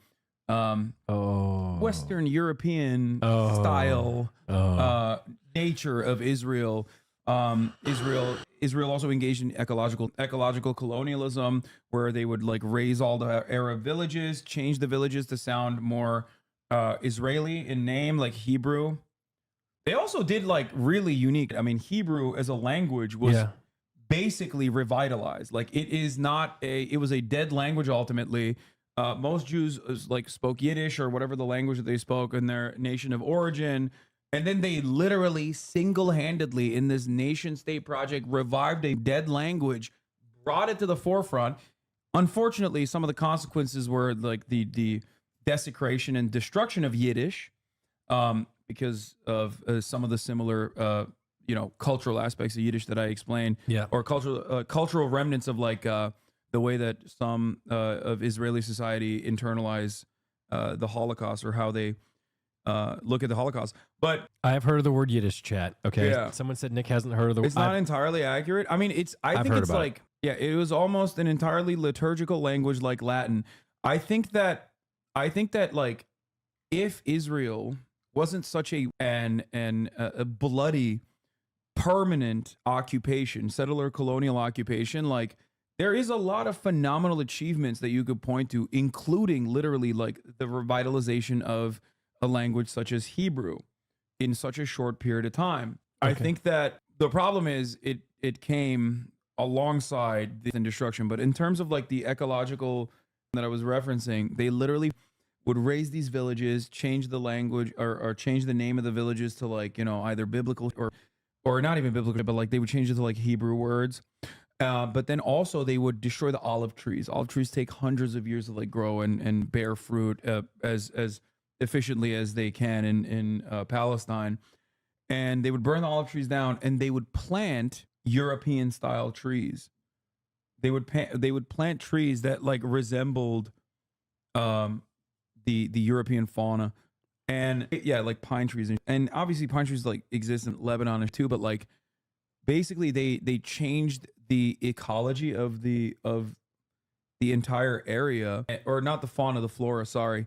Western European style nature of Israel. Israel also engaged in ecological colonialism, where they would like raise all the Arab villages, change the villages to sound more Israeli in name, like Hebrew. They also did like really unique. I mean, Hebrew as a language was basically revitalized. Like it was a dead language ultimately. Most Jews like spoke Yiddish or whatever the language that they spoke in their nation of origin. And then they literally single-handedly in this nation-state project revived a dead language, brought it to the forefront. Unfortunately, some of the consequences were like the desecration and destruction of Yiddish because of some of the similar, cultural aspects of Yiddish that I explained, or cultural remnants of like the way that some of Israeli society internalize the Holocaust or how they look at the Holocaust. But I have heard of the word Yiddish, chat. Okay. Yeah. Someone said Nick hasn't heard of the word. It's not entirely accurate. I mean, I think it's like, it was almost an entirely liturgical language like Latin. I think that like if Israel wasn't such a bloody permanent occupation, settler colonial occupation, like there is a lot of phenomenal achievements that you could point to, including literally like the revitalization of a language such as Hebrew in such a short period of time. I think that the problem is it came alongside the destruction, but in terms of like the ecological that I was referencing, they literally would raise these villages, change the language or change the name of the villages to like, you know, either biblical or not even biblical, but like they would change it to like Hebrew words. But then also they would destroy the olive trees. Olive trees take hundreds of years to like grow and bear fruit as efficiently as they can in Palestine. And they would burn the olive trees down, and they would plant European style trees. They would plant trees that like resembled the European fauna, and yeah, like pine trees, and obviously pine trees like exist in Lebanon too. But like basically they changed the ecology of the entire area, or not the fauna, the flora. Sorry.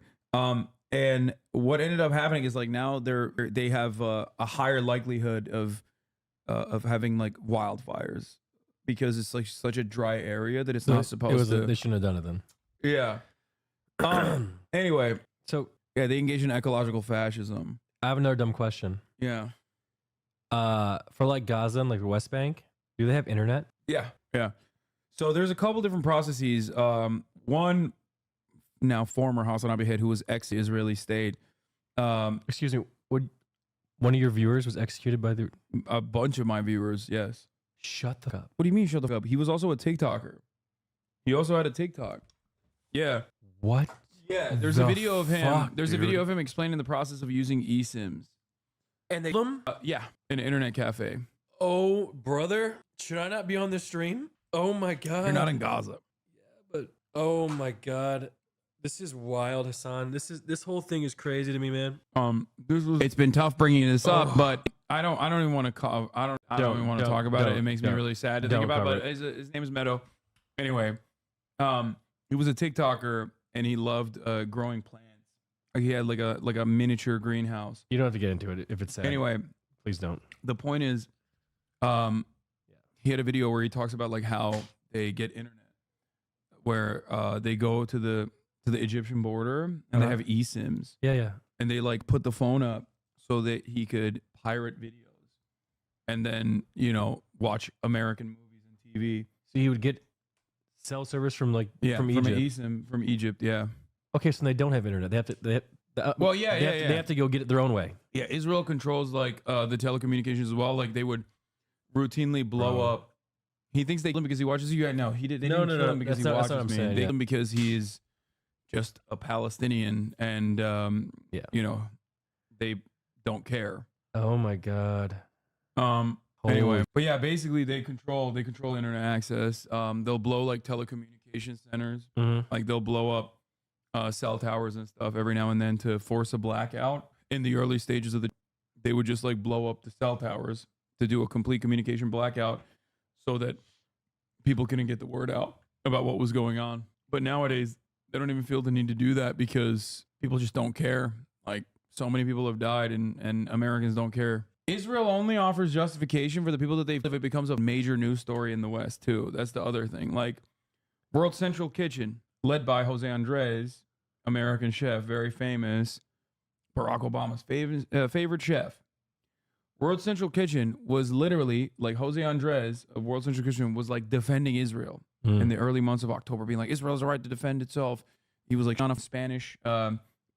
And what ended up happening is like now they have a higher likelihood of having like wildfires because it's like such a dry area that it's not supposed to. They shouldn't have done it then. Yeah. Anyway, So yeah, they engage in ecological fascism. I have another dumb question. Yeah. For like Gaza and like the West Bank, do they have internet? Yeah. Yeah. So there's a couple different processes. One now former HasanAbi head who was ex-Israeli state. Excuse me. One of your viewers was executed by the. A bunch of my viewers, yes. Shut the up. What do you mean shut the fuck up? He was also a TikToker. He also had a TikTok. Yeah. What? Yeah. There's the a video of him. fuck, There's dude? a video of him explaining the process of using eSIMs. And they them? Yeah, in an internet cafe. Oh, brother, should I not be on this stream? Oh my god. You're not in Gaza. But oh my god, this is wild, Hassan. This whole thing is crazy to me, man. It's been tough bringing this up, but I don't even want to call. I don't even want to talk about it. It makes me really sad to think about. But his name is Meadow. Anyway, he was a TikToker and he loved growing plants. He had like a miniature greenhouse. You don't have to get into it if it's sad. Anyway, please don't. the point is, he had a video where he talks about like how they get internet, where they go to the Egyptian border and they have eSIMs. Yeah. And they like put the phone up so that he could pirate videos and then, you know, watch American movies and TV. So he would get cell service from like from Egypt. From an eSIM from Egypt. Yeah. Okay, so they don't have internet. They have to. They have to go get it their own way. Yeah, Israel controls like the telecommunications as well. Like they would routinely blow up. He thinks they kill him because he watches you. No, he did. They didn't kill him because he watches me. They killed him because he's just a Palestinian, and you know, they don't care. Oh my god. Anyway, but yeah, basically they control internet access. They'll blow like telecommunication centers. Like they'll blow up cell towers and stuff every now and then to force a blackout. In the early stages of they would just like blow up the cell towers to do a complete communication blackout so that people couldn't get the word out about what was going on. But nowadays they don't even feel the need to do that because people just don't care. Like so many people have died and Americans don't care. Israel only offers justification for the people that they if it becomes a major news story in the West too. That's the other thing. Like World Central Kitchen, led by Jose Andres, American chef, very famous, Barack Obama's favorite chef. World Central Kitchen was literally like Jose Andres of World Central Kitchen was like defending Israel in the early months of October, being like, Israel has a right to defend itself. He was like on a Spanish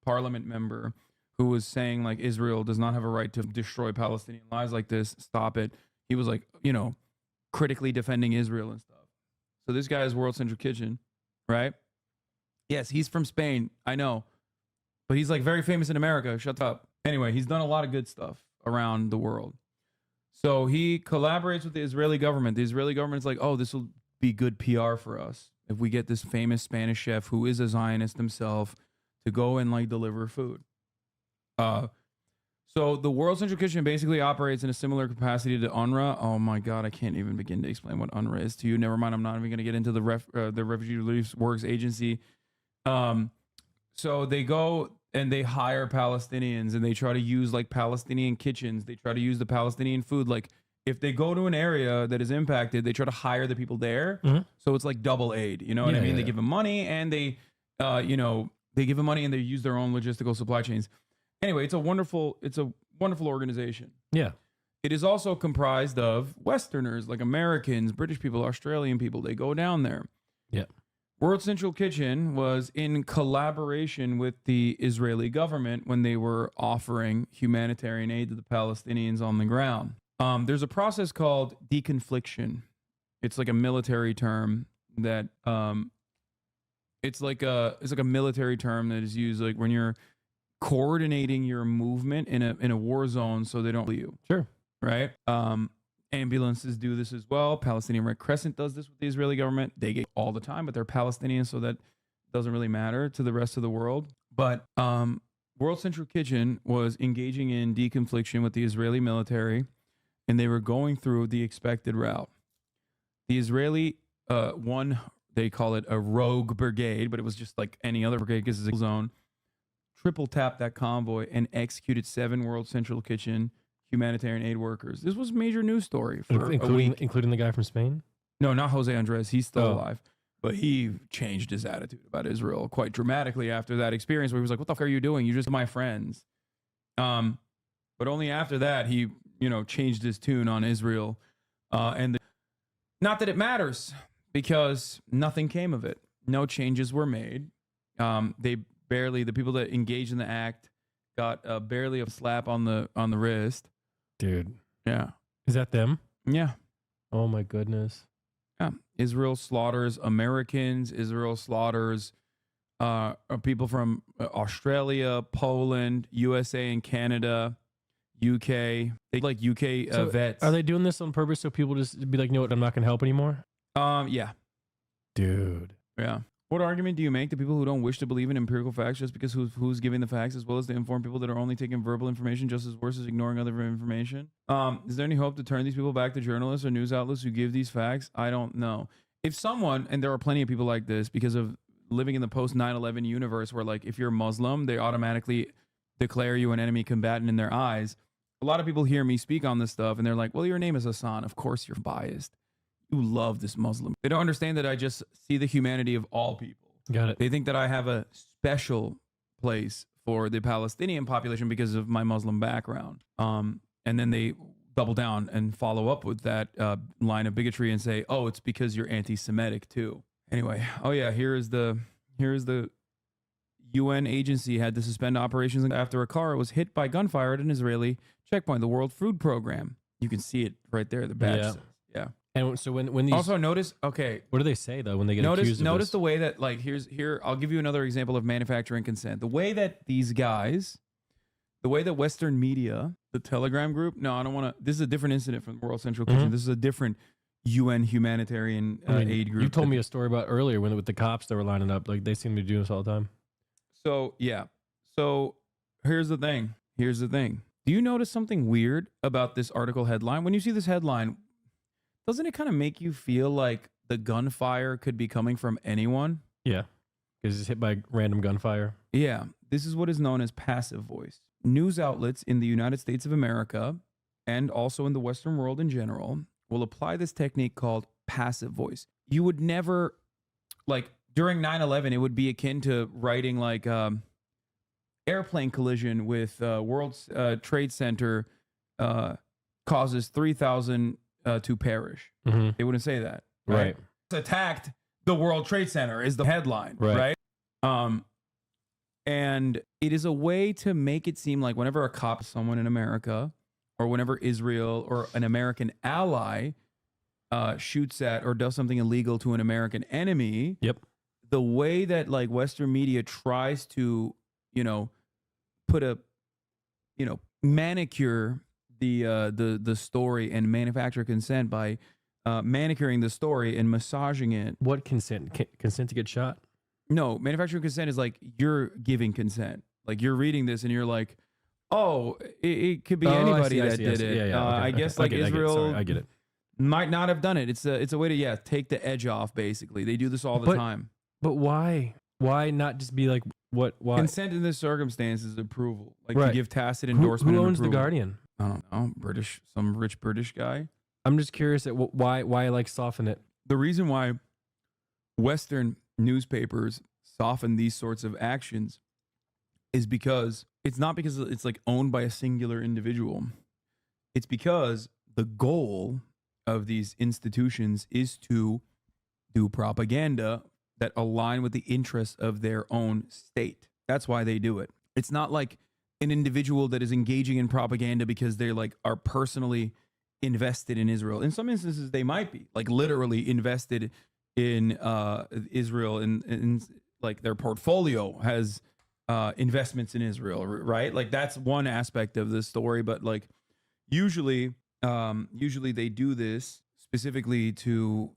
parliament member who was saying like Israel does not have a right to destroy Palestinian lives like this. Stop it. He was like, you know, critically defending Israel and stuff. So this guy is World Central Kitchen, right? Yes, he's from Spain. I know. But he's like very famous in America. Shut up. Anyway, he's done a lot of good stuff around the world. So he collaborates with the Israeli government. The Israeli government's like, oh, this will be good PR for us if we get this famous Spanish chef who is a Zionist himself to go and like deliver food. So the World Central Kitchen basically operates in a similar capacity to UNRWA. Oh my God, I can't even begin to explain what UNRWA is to you. Never mind, I'm not even going to get into the Refugee Relief Works Agency. So they go and they hire Palestinians and they try to use like Palestinian kitchens. They try to use the Palestinian food. Like if they go to an area that is impacted, they try to hire the people there. So it's like double aid. You know what I mean? They give them money and they give them money and they use their own logistical supply chains. Anyway, it's a wonderful organization. Yeah. It is also comprised of Westerners, like Americans, British people, Australian people. They go down there. Yeah. World Central Kitchen was in collaboration with the Israeli government when they were offering humanitarian aid to the Palestinians on the ground. There's a process called deconfliction. It's like a military term that it's like a military term that is used like when you're coordinating your movement in a war zone so they don't leave you. Sure. Right? Ambulances do this as well. Palestinian Red Crescent does this with the Israeli government. They get all the time, but they're Palestinians, so that doesn't really matter to the rest of the world. But World Central Kitchen was engaging in deconfliction with the Israeli military, and they were going through the expected route. The Israeli they call it a rogue brigade, but it was just like any other brigade because it's a zone, triple tapped that convoy and executed 7 World Central Kitchen humanitarian aid workers. This was a major news story for a week. Including the guy from Spain? No, not Jose Andres. He's still alive. But he changed his attitude about Israel quite dramatically after that experience where he was like, what the fuck are you doing? You're just my friends. But only after that, he, changed his tune on Israel. Not that it matters, because nothing came of it. No changes were made. The people that engaged in the act got barely a slap on the wrist. Dude. Yeah. Is that them? Yeah. Oh my goodness. Yeah. Israel slaughters Americans. Israel slaughters people from Australia, Poland, USA and Canada, UK. They like UK vets. Are they doing this on purpose so people just be like, you know what, I'm not going to help anymore? Yeah. Dude. Yeah. What argument do you make to people who don't wish to believe in empirical facts just because who's giving the facts, as well as to inform people that are only taking verbal information just as worse as ignoring other information? Is there any hope to turn these people back to journalists or news outlets who give these facts? I don't know. If someone, and there are plenty of people like this because of living in the post 9/11 universe where like if you're Muslim, they automatically declare you an enemy combatant in their eyes. A lot of people hear me speak on this stuff and they're like, well, your name is Hasan. Of course you're biased. You love this Muslim. They don't understand that I just see the humanity of all people. Got it. They think that I have a special place for the Palestinian population because of my Muslim background. And then they double down and follow up with that line of bigotry and say, oh, it's because you're anti-Semitic too. Anyway, oh yeah, here's the UN agency had to suspend operations after a car was hit by gunfire at an Israeli checkpoint, the World Food Program. You can see it right there, the badge. Yeah. Says. Yeah. And so when these also notice, okay, what do they say though when they get accused of notice this? the way that like here I'll give you another example of manufacturing consent. The way that these guys, the way that Western media, the Telegram group, no, I don't want to. This is a different incident from World Central Kitchen. This is a different UN humanitarian aid group. You told me a story about earlier when with the cops that were lining up. Like they seem to do this all the time. So yeah. So here's the thing. Do you notice something weird about this article headline? When you see this headline, doesn't it kind of make you feel like the gunfire could be coming from anyone? Yeah, because it's hit by random gunfire. Yeah, this is what is known as passive voice. News outlets in the United States of America and also in the Western world in general will apply this technique called passive voice. You would never, like during 9/11, it would be akin to writing like airplane collision with World Trade Center causes 3,000 to perish. They wouldn't say that. Right. Attacked the World Trade Center is the headline. Right. And it is a way to make it seem like whenever a cop, someone in America, or whenever Israel or an American ally shoots at or does something illegal to an American enemy. Yep. The way that like Western media tries to, put a, manicure the story and manufacture consent by manicuring the story and massaging it. What consent? Consent to get shot? No, manufacturing consent is like you're giving consent. Like you're reading this and you're like, oh, it could be anybody that did it. Yeah, okay, I guess like Israel I get it. Might not have done it. It's a way to take the edge off. Basically, they do this all the time. But why? Why not just be like what? Why consent in this circumstance is approval? Like to give tacit endorsement. Who owns and the Guardian? I don't know, some rich British guy. I'm just curious at why like soften it. The reason why Western newspapers soften these sorts of actions is because it's not because it's like owned by a singular individual. It's because the goal of these institutions is to do propaganda that align with the interests of their own state. That's why they do it. It's not like an individual that is engaging in propaganda because they like are personally invested in Israel. In some instances, they might be like literally invested in Israel, and like their portfolio has investments in Israel, right? Like that's one aspect of the story, but like usually they do this specifically to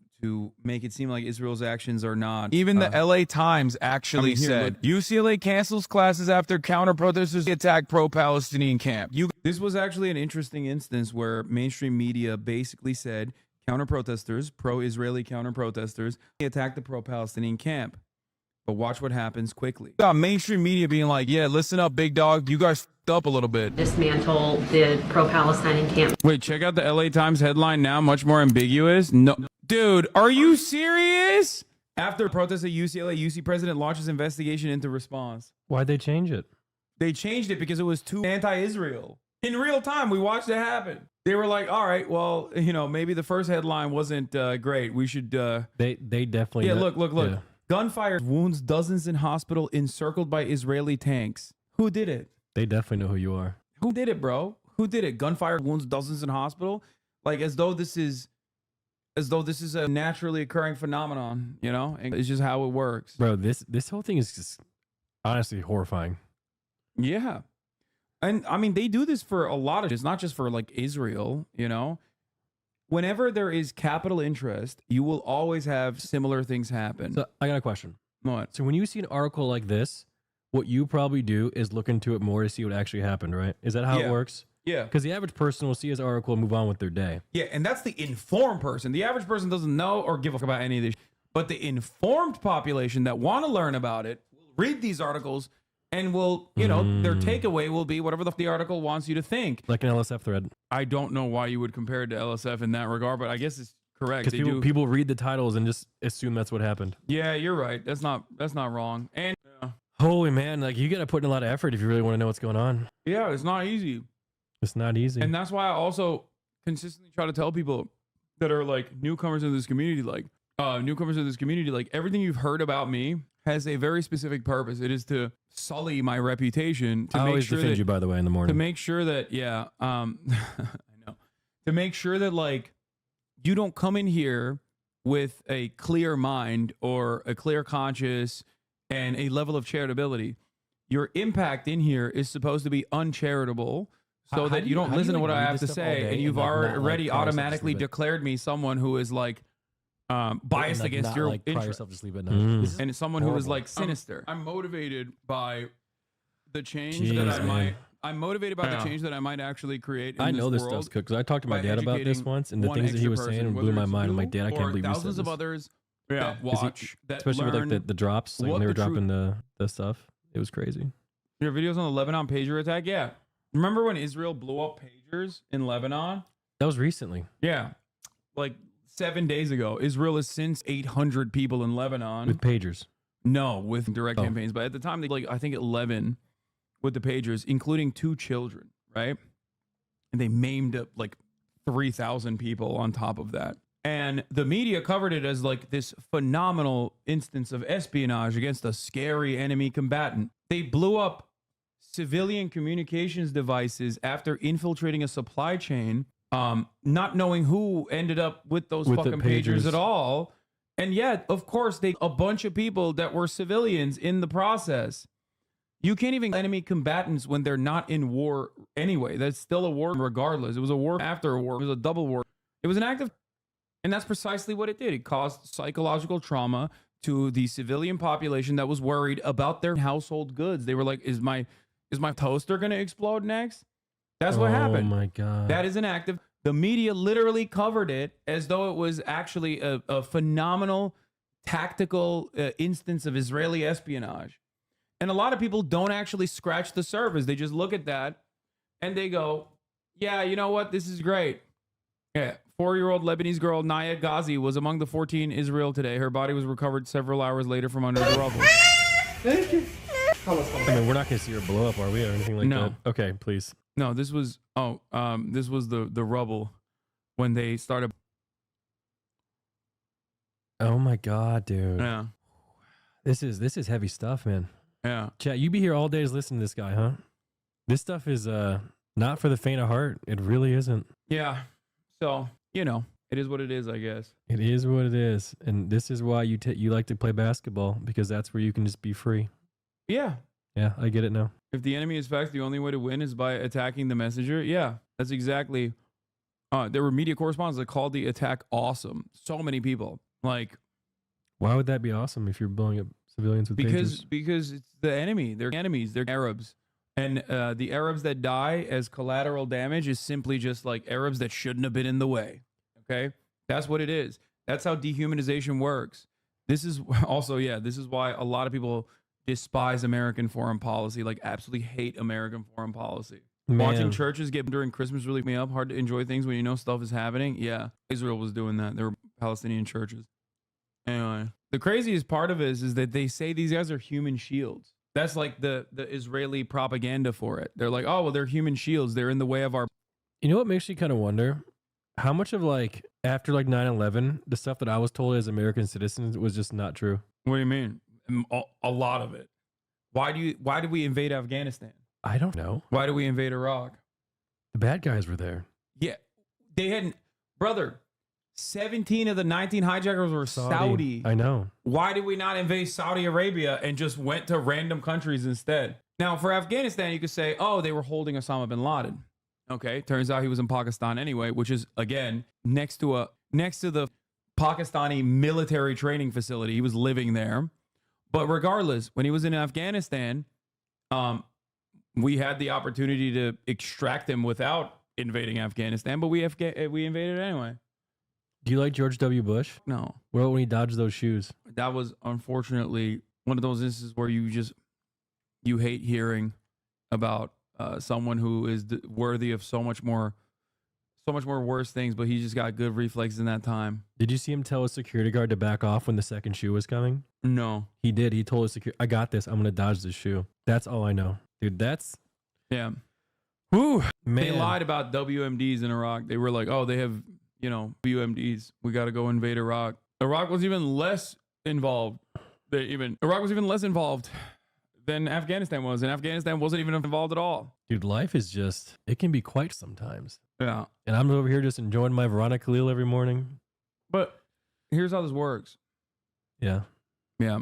make it seem like Israel's actions are not. Even the LA Times actually said UCLA cancels classes after counter protesters attack pro-Palestinian camp. This was actually an interesting instance where mainstream media basically said counter protesters, pro-Israeli counter protesters, attacked the pro-Palestinian camp. But watch what happens quickly. Got mainstream media being like, yeah, listen up, big dog. You guys f***ed up a little bit. Dismantle the pro-Palestinian camp. Wait, check out the LA Times headline now, much more ambiguous. No, dude, are you serious? After protests at UCLA, UC president launches investigation into response. Why'd they change it? They changed it because it was too anti-Israel. In real time, we watched it happen. They were like, all right, well, you know, maybe the first headline wasn't great. We should... They definitely... Yeah, look. Yeah. Gunfire wounds dozens in hospital encircled by Israeli tanks. Who did it? They definitely know who you are. Who did it, bro? Who did it? Gunfire wounds dozens in hospital? Like as though this is a naturally occurring phenomenon, you know? And it's just how it works. Bro, this whole thing is just honestly horrifying. Yeah. And I mean, they do this for a lot of, it's not just for like Israel, you know? Whenever there is capital interest, you will always have similar things happen. So I got a question. What? So when you see an article like this, what you probably do is look into it more to see what actually happened, right? Is that how it works? Yeah. Because the average person will see his article and move on with their day. Yeah, and that's the informed person. The average person doesn't know or give a fuck about any of this. But the informed population that want to learn about it will read these articles and will, you know, their takeaway will be whatever the article wants you to think. Like an LSF thread. I don't know why you would compare it to LSF in that regard, but I guess it's correct. Because people read the titles and just assume that's what happened. Yeah, you're right. That's not wrong. And holy man, like you got to put in a lot of effort if you really want to know what's going on. yeah, it's not easy. It's not easy. And that's why I also consistently try to tell people that are like newcomers in this community, like everything you've heard about me has a very specific purpose. It is to sully my reputation. To I make always sure defend that, you, by the way, in the morning. to make sure that, I know. To make sure that like you don't come in here with a clear mind or a clear conscience and a level of charitability. Your impact in here is supposed to be uncharitable, so that you don't listen to what I have to say, and you've already automatically declared me someone who is like biased against your like cry interest, yourself to sleep at night. This is and someone who is horrible. like sinister. I'm motivated by the change Jeez, that I man. might. I'm motivated by the change that I might actually create. In I know this world stuff's cooked because I talked to my by dad about this educating once, and the one things that he extra was saying person, blew whether my it's mind. I'm you like, Dad, I can't or believe you said thousands of this. others that watch, that Especially with learn like the drops, like what when they were the truth- dropping the stuff. It was crazy. your videos on the Lebanon pager attack. Yeah, remember when Israel blew up pagers in Lebanon? That was recently. Yeah, like 7 days ago. Israel has since 800 people in Lebanon. With pagers. No, with direct campaigns. But at the time, they like I think 11 with the pagers, including 2 children, right? And they maimed up like 3,000 people on top of that. And the media covered it as like this phenomenal instance of espionage against a scary enemy combatant. They blew up civilian communications devices after infiltrating a supply chain, not knowing who ended up with those With the fucking pagers pagers. at all. And yet, of course, a bunch of people that were civilians in the process. You can't even enemy combatants when they're not in war anyway. That's still a war regardless. It was a war after a war. It was a double war. It was an act of, and that's precisely what it did. It caused psychological trauma to the civilian population that was worried about their household goods. They were like, is my toaster going to explode next? That's what happened. Oh my God. That is an act of, the media literally covered it as though it was actually a phenomenal tactical instance of Israeli espionage. And a lot of people don't actually scratch the surface. They just look at that and they go, Yeah, you know what? This is great. Yeah. 4-year-old Lebanese girl Naya Ghazi was among the 14 in Israel today. Her body was recovered several hours later from under the rubble. Thank you. I mean, we're not going to see her blow up, are we, or anything like No. that? Okay, please. No, this was the rubble when they started. Oh my God, dude. Yeah. This is heavy stuff, man. Yeah. Chat, you be here all days listening to this guy, huh? This stuff is not for the faint of heart. It really isn't. Yeah. So, you know, it is what it is, I guess. It is what it is, and this is why you like to play basketball, because that's where you can just be free. Yeah. Yeah, I get it now. If the enemy is facts, the only way to win is by attacking the messenger. Yeah, that's exactly. There were media correspondents that called the attack awesome. So many people. Like, Why would that be awesome if you're blowing up civilians with pagers? because it's the enemy. They're enemies. They're Arabs. And the Arabs that die as collateral damage is simply just like Arabs that shouldn't have been in the way. Okay? That's what it is. That's how dehumanization works. This is also, this is why a lot of people despise American foreign policy, like absolutely hate American foreign policy. Man. Watching churches get during Christmas really me up. Hard to enjoy things when you know stuff is happening. Yeah, Israel was doing that. There were Palestinian churches. Anyway, the craziest part of it is that they say these guys are human shields. That's like the Israeli propaganda for it. They're like, oh, well, they're human shields. They're in the way of our. You know what makes you kind of wonder? How much of like after like 9/11, the stuff that I was told as American citizens was just not true? What do you mean? A lot of it. Why did we invade Afghanistan? I don't know. Why did we invade Iraq? The bad guys were there. Yeah, they hadn't, brother. 17 of the 19 hijackers were Saudi. I know. Why did we not invade Saudi Arabia and just went to random countries instead? Now, for Afghanistan, you could say, oh, they were holding Osama bin Laden. Okay, turns out he was in Pakistan anyway, which is again next to the Pakistani military training facility. He was living there. But regardless, when he was in Afghanistan, we had the opportunity to extract him without invading Afghanistan, but we invaded anyway. Do you like George W. Bush? No. Well, when he dodged those shoes. That was unfortunately one of those instances where you hate hearing about someone who is worthy of so much more worse things, but he just got good reflexes in that time. Did you see him tell a security guard to back off when the second shoe was coming? No. He did. He told his I got this. I'm going to dodge this shoe. That's all I know. Dude, that's... Yeah. Whew, man. They lied about WMDs in Iraq. They were like, oh, they have, WMDs. We got to go invade Iraq. Iraq was even less involved. Iraq was even less involved than Afghanistan was, and Afghanistan wasn't even involved at all. Dude, life is just, it can be quite sometimes. Yeah. And I'm over here just enjoying my Veronica Khalil every morning. But here's how this works. Yeah. Yeah.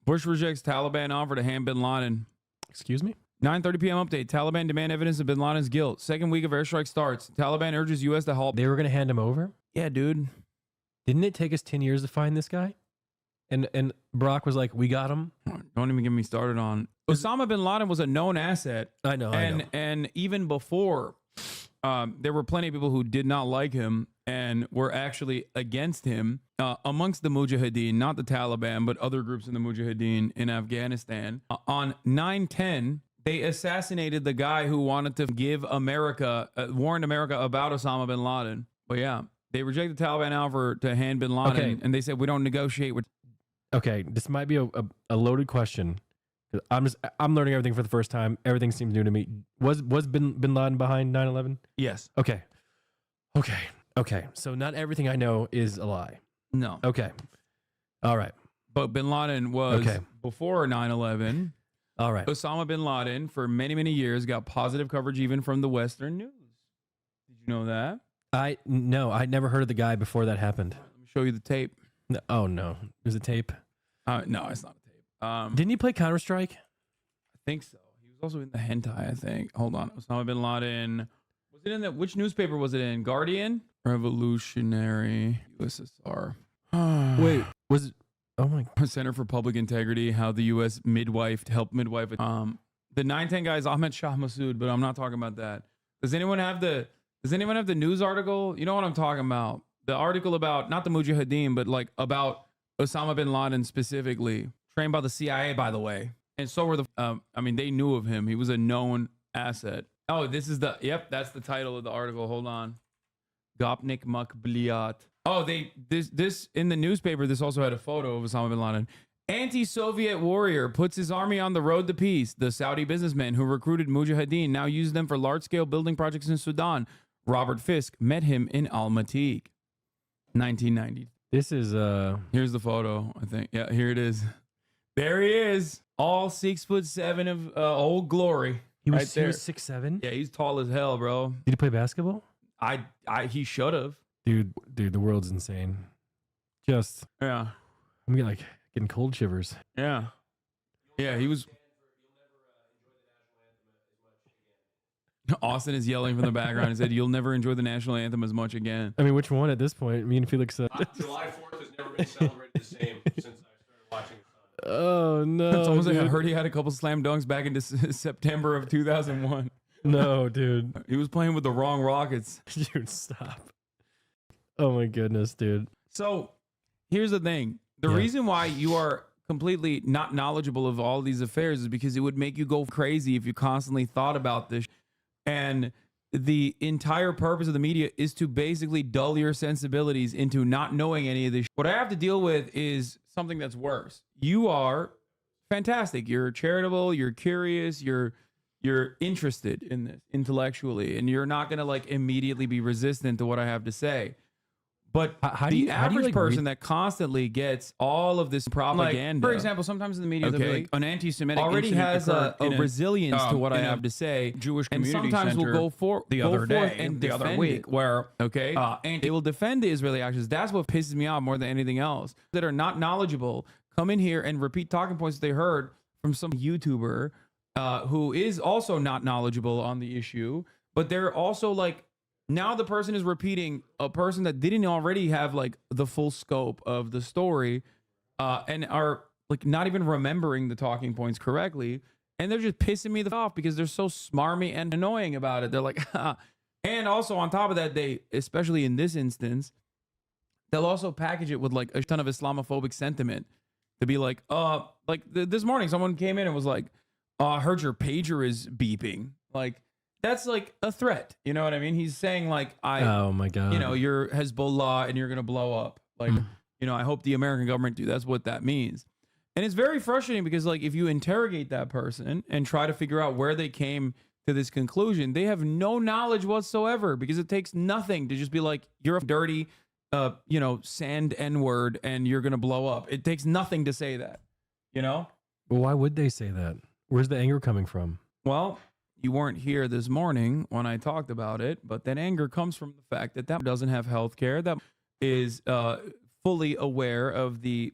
Bush rejects Taliban offer to hand bin Laden. Excuse me? 9:30 p.m. update. Taliban demand evidence of bin Laden's guilt. Second week of airstrike starts. Taliban urges U.S. to halt. They were going to hand him over? Yeah, dude. Didn't it take us 10 years to find this guy? And Barack was like, we got him. Don't even get me started on. Osama bin Laden was a known asset. I know. And even before, there were plenty of people who did not like him and were actually against him amongst the Mujahideen, not the Taliban, but other groups in the Mujahideen in Afghanistan. On 9/10, they assassinated the guy who wanted to give America, warn America about Osama bin Laden. But yeah, they rejected the Taliban offer to hand bin Laden, and they said, we don't negotiate with. Okay, this might be a loaded question. I'm learning everything for the first time. Everything seems new to me. Was bin Laden behind 9/11? Yes. Okay. So not everything I know is a lie. No. Okay. All right. But bin Laden was before 9/11. All right. Osama bin Laden for many, many years got positive coverage even from the Western news. Did you know that? No, I'd never heard of the guy before that happened. Let me show you the tape. No, oh no. There's a tape? No, it's not a tape. Didn't he play Counter-Strike? I think so. He was also in the hentai, I think. Hold on. Osama bin Laden. Was it in which newspaper was it in? Guardian? Revolutionary USSR. Wait, was it? Oh my. Center for Public Integrity, how the U.S. helped midwife. The 9/10 guy is Ahmed Shah Massoud, but I'm not talking about that. Does anyone have the news article? You know what I'm talking about? The article about, not the Mujahideen, but like about Osama bin Laden specifically. Trained by the CIA, by the way. And so were they knew of him. He was a known asset. Oh, this is the, yep, that's the title of the article. Hold on. Gopnik Makbliat. Oh, this in the newspaper, this also had a photo of Osama bin Laden. Anti-Soviet warrior puts his army on the road to peace. The Saudi businessman who recruited Mujahideen now uses them for large-scale building projects in Sudan. Robert Fisk met him in Al-Matik. 1990. This is Here's the photo, I think. Yeah, here it is. There he is. All 6'7" of old glory. he was, right he there. was 6'7". Yeah, he's tall as hell, bro. Did he play basketball? He should have. Dude, the world's insane. Just Yeah. I'm getting cold shivers. Yeah. Yeah, he was. Austin is yelling from the background and said, "You'll never enjoy the national anthem as much again." I mean, which one at this point? Me and Felix. July 4th has never been celebrated the same since I started watching the sun. Oh no! It's almost like I dude. heard he had a couple slam dunks back in September of 2001. No, dude. He was playing with the wrong Rockets. Dude, stop. Oh my goodness, dude. So here's the thing. The Yeah. reason why you are completely not knowledgeable of all these affairs is because it would make you go crazy if you constantly thought about this. And the entire purpose of the media is to basically dull your sensibilities into not knowing any of this. What I have to deal with is something that's worse. You are fantastic. You're charitable. You're curious. You're interested in this intellectually, and you're not going to like immediately be resistant to what I have to say. But How do the you average like person that constantly gets all of this propaganda, for example, sometimes in the media, they'll be like, an anti-Semitic already has a resilience to what I have to say. Jewish And community sometimes center will go for the go other forth day, and the other defend week, it, where and they will defend the Israeli actions. That's what pisses me off more than anything else. That are not knowledgeable come in here and repeat talking points they heard from some YouTuber who is also not knowledgeable on the issue, but they're also like, now the person is repeating a person that didn't already have like the full scope of the story, and are like not even remembering the talking points correctly, and they're just pissing me off because they're so smarmy and annoying about it. They're like, and also on top of that, they, especially in this instance, they'll also package it with like a ton of Islamophobic sentiment to be like, this morning someone came in and was like, I heard your pager is beeping. Like, that's like a threat. You know what I mean? He's saying like, Oh my god. you know, you're Hezbollah and you're going to blow up. Like, you know, I hope the American government do. That's what that means. And it's very frustrating because like, if you interrogate that person and try to figure out where they came to this conclusion, they have no knowledge whatsoever, because it takes nothing to just be like, you're a dirty, you know, sand N-word and you're going to blow up. It takes nothing to say that, you know? Well, why would they say that? Where's the anger coming from? Well, you weren't here this morning when I talked about it, but that anger comes from the fact that that doesn't have health care, that is fully aware of the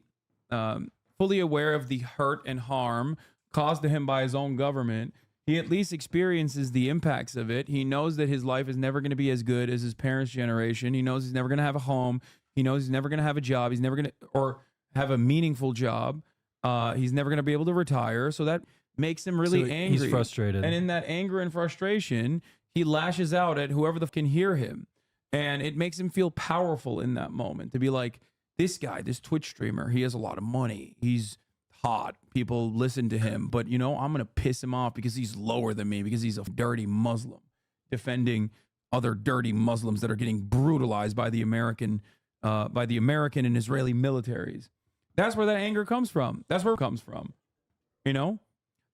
hurt and harm caused to him by his own government. He at least experiences the impacts of it. He knows that his life is never going to be as good as his parents' generation. He knows he's never going to have a home. He knows he's never going to have a job. He's never going to, or have a meaningful job. He's never going to be able to retire. So that makes him really angry. He's frustrated. And in that anger and frustration, he lashes out at whoever can hear him. And it makes him feel powerful in that moment to be like, this guy, this Twitch streamer, he has a lot of money. He's hot. People listen to him. But, you know, I'm going to piss him off because he's lower than me, because he's a dirty Muslim defending other dirty Muslims that are getting brutalized by the American and Israeli militaries. That's where that anger comes from. That's where it comes from. You know?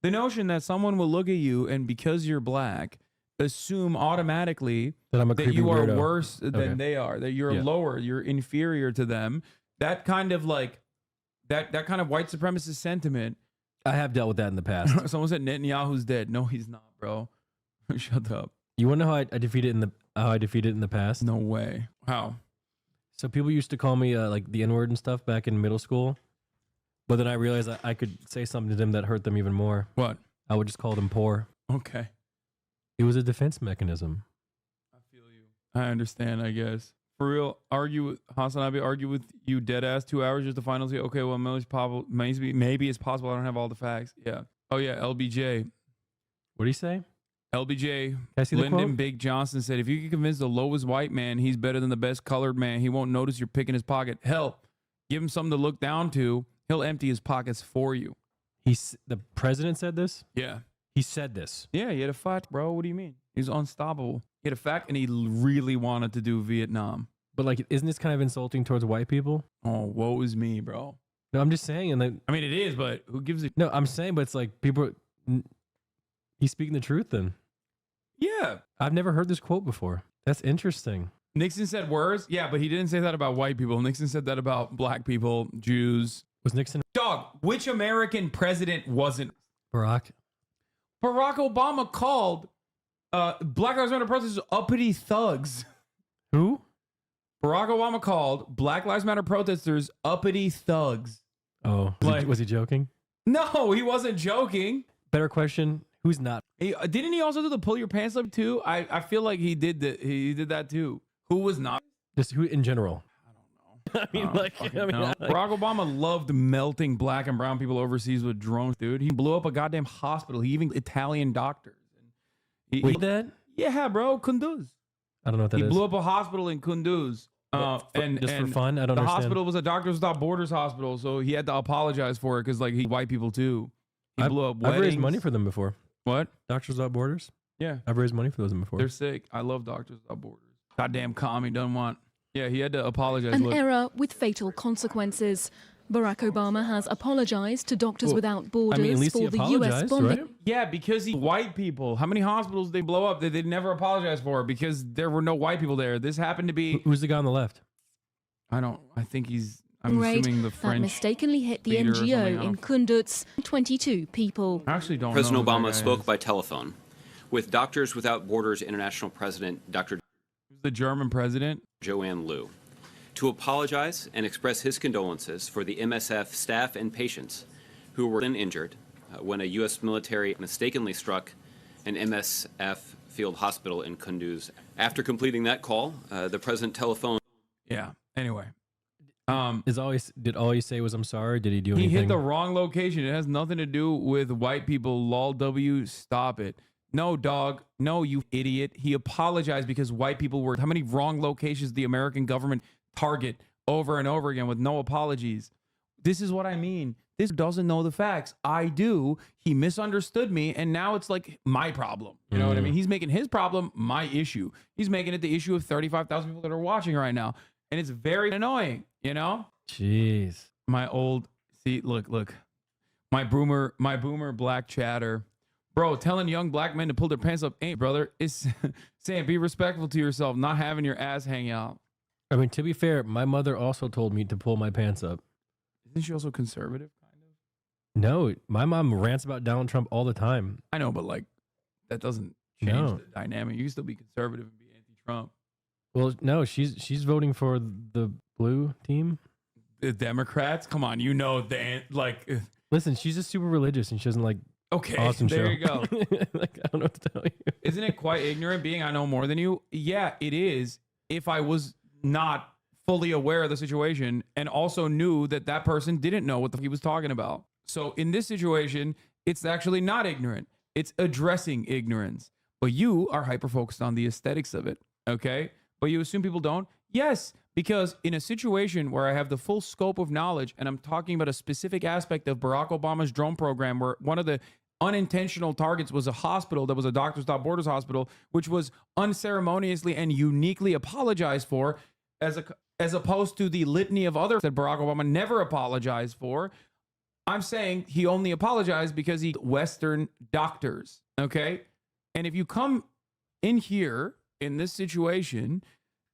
The notion that someone will look at you and because you're black, assume automatically that you are weirdo. worse than they are, that you're lower, you're inferior to them. That kind of like, that kind of white supremacist sentiment. I have dealt with that in the past. Someone said Netanyahu's dead. No, he's not, bro. Shut up. You want to know how I defeated it in the past? No way. How? So people used to call me like the N-word and stuff back in middle school. But then I realized I could say something to them that hurt them even more. What? I would just call them poor. Okay. It was a defense mechanism. I feel you. I understand, I guess. For real, HasanAbi argue with you dead ass 2 hours just to finally say, okay, well, maybe it's possible I don't have all the facts. Yeah. Oh yeah, LBJ. What do you say? LBJ, Can I see the Lyndon quote? Big Johnson said, if you can convince the lowest white man he's better than the best colored man, he won't notice you're picking his pocket. Hell, give him something to look down to. He'll empty his pockets for you. The president said this? Yeah. He said this. Yeah, he had a fact, bro. What do you mean? He's unstoppable. He had a fact, and he really wanted to do Vietnam. But like, isn't this kind of insulting towards white people? Oh, woe is me, bro. No, I'm just saying. And like, I mean, it is, but who gives a... No, I'm saying, but it's like people. He's speaking the truth. Then. Yeah. I've never heard this quote before. That's interesting. Nixon said words. Yeah, but he didn't say that about white people. Nixon said that about black people, Jews. Was Nixon? Dog, which American president wasn't? Barack. Barack Obama called Black Lives Matter protesters uppity thugs. Who? Barack Obama called Black Lives Matter protesters uppity thugs. Oh, was he joking? No, he wasn't joking. Better question. Who's not? Didn't he also do the pull your pants up too? I feel like he did that. He did that too. Who was not? Just who in general? I mean, Barack Obama loved melting black and brown people overseas with drones, dude. He blew up a goddamn hospital. He even Italian doctors. Wait, that? Yeah, bro, Kunduz. I don't know what that is. He blew up a hospital in Kunduz. And for fun? I don't understand. The hospital was a Doctors Without Borders hospital, so he had to apologize for it because, like, he white people too. He blew up weddings. I've raised money for them before. What? Doctors Without Borders? Yeah. I've raised money for those before. They're sick. I love Doctors Without Borders. Goddamn commie doesn't want. Yeah, he had to apologize. An error with fatal consequences. Barack Obama has apologized to Doctors Without Borders for the U.S. bombing. Right? Yeah, because white people. How many hospitals they blow up that they never apologize for because there were no white people there? This happened to be. Who's the guy on the left? I think he's. I'm assuming the French. That mistakenly hit the NGO in Kunduz. 22 people. I actually don't know. President Obama spoke by telephone with Doctors Without Borders International President Dr. The German president, Joanne Liu, to apologize and express his condolences for the MSF staff and patients who were then injured when a U.S. military mistakenly struck an MSF field hospital in Kunduz. After completing that call, the president telephoned. Yeah. Anyway. Did all he say was I'm sorry? Did he do anything? He hit the wrong location. It has nothing to do with white people. Lol W. Stop it. No, dog. No, you idiot. He apologized because white people were. How many wrong locations the American government target over and over again with no apologies? This is what I mean. This doesn't know the facts. I do. He misunderstood me, and now it's like my problem. You know what I mean? He's making his problem my issue. He's making it the issue of 35,000 people that are watching right now, and it's very annoying. You know? Jeez. My old look. My boomer black chatter. Bro, telling young black men to pull their pants up ain't, brother. It's saying be respectful to yourself, not having your ass hang out. I mean, to be fair, my mother also told me to pull my pants up. Isn't she also conservative, kind of? No, my mom rants about Donald Trump all the time. I know, but like, that doesn't change the dynamic. You can still be conservative and be anti-Trump. Well, no, she's voting for the blue team. The Democrats? Come on, you know, Listen, she's just super religious and she doesn't like. Okay, awesome there show. you go. Like, I don't know what to tell you. Isn't it quite ignorant being I know more than you? Yeah, it is. If I was not fully aware of the situation and also knew that that person didn't know what he was talking about. So in this situation, it's actually not ignorant. It's addressing ignorance. But you are hyper-focused on the aesthetics of it, okay? But you assume people don't? Yes, because in a situation where I have the full scope of knowledge and I'm talking about a specific aspect of Barack Obama's drone program where one of the unintentional targets was a hospital that was a Doctors Without Borders hospital, which was unceremoniously and uniquely apologized for as opposed to the litany of others that Barack Obama never apologized for. I'm saying he only apologized because he Western doctors, okay? And if you come in here in this situation,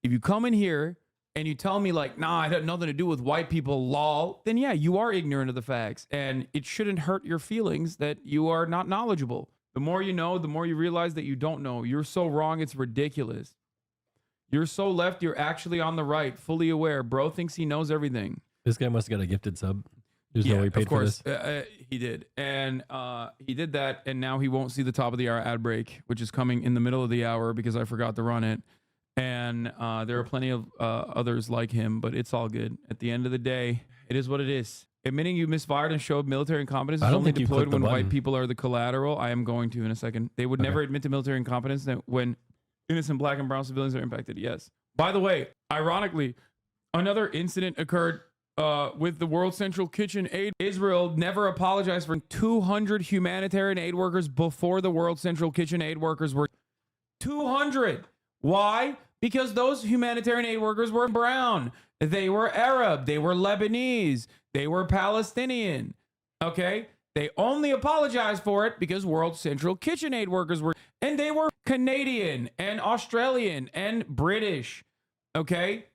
if you come in here and you tell me like, nah, it had nothing to do with white people, lol, then yeah, you are ignorant of the facts. And it shouldn't hurt your feelings that you are not knowledgeable. The more you know, the more you realize that you don't know. You're so wrong, it's ridiculous. You're so left, you're actually on the right, fully aware. Bro thinks he knows everything. This guy must have got a gifted sub. There's no way he paid for this. He did. And he did that, and now he won't see the top of the hour ad break, which is coming in the middle of the hour because I forgot to run it. And there are plenty of others like him, but it's all good. At the end of the day, it is what it is. Admitting you misfired and showed military incompetence is only deployed when white people are the collateral. I am going to in a second. They would never admit to military incompetence when innocent black and brown civilians are impacted. Yes. By the way, ironically, another incident occurred with the World Central Kitchen Aid. Israel never apologized for 200 humanitarian aid workers before the World Central Kitchen Aid workers were 200. Why? Because those humanitarian aid workers were brown. They were Arab. They were Lebanese. They were Palestinian. Okay? They only apologized for it because World Central Kitchen Aid workers were, and they were Canadian and Australian and British. Okay?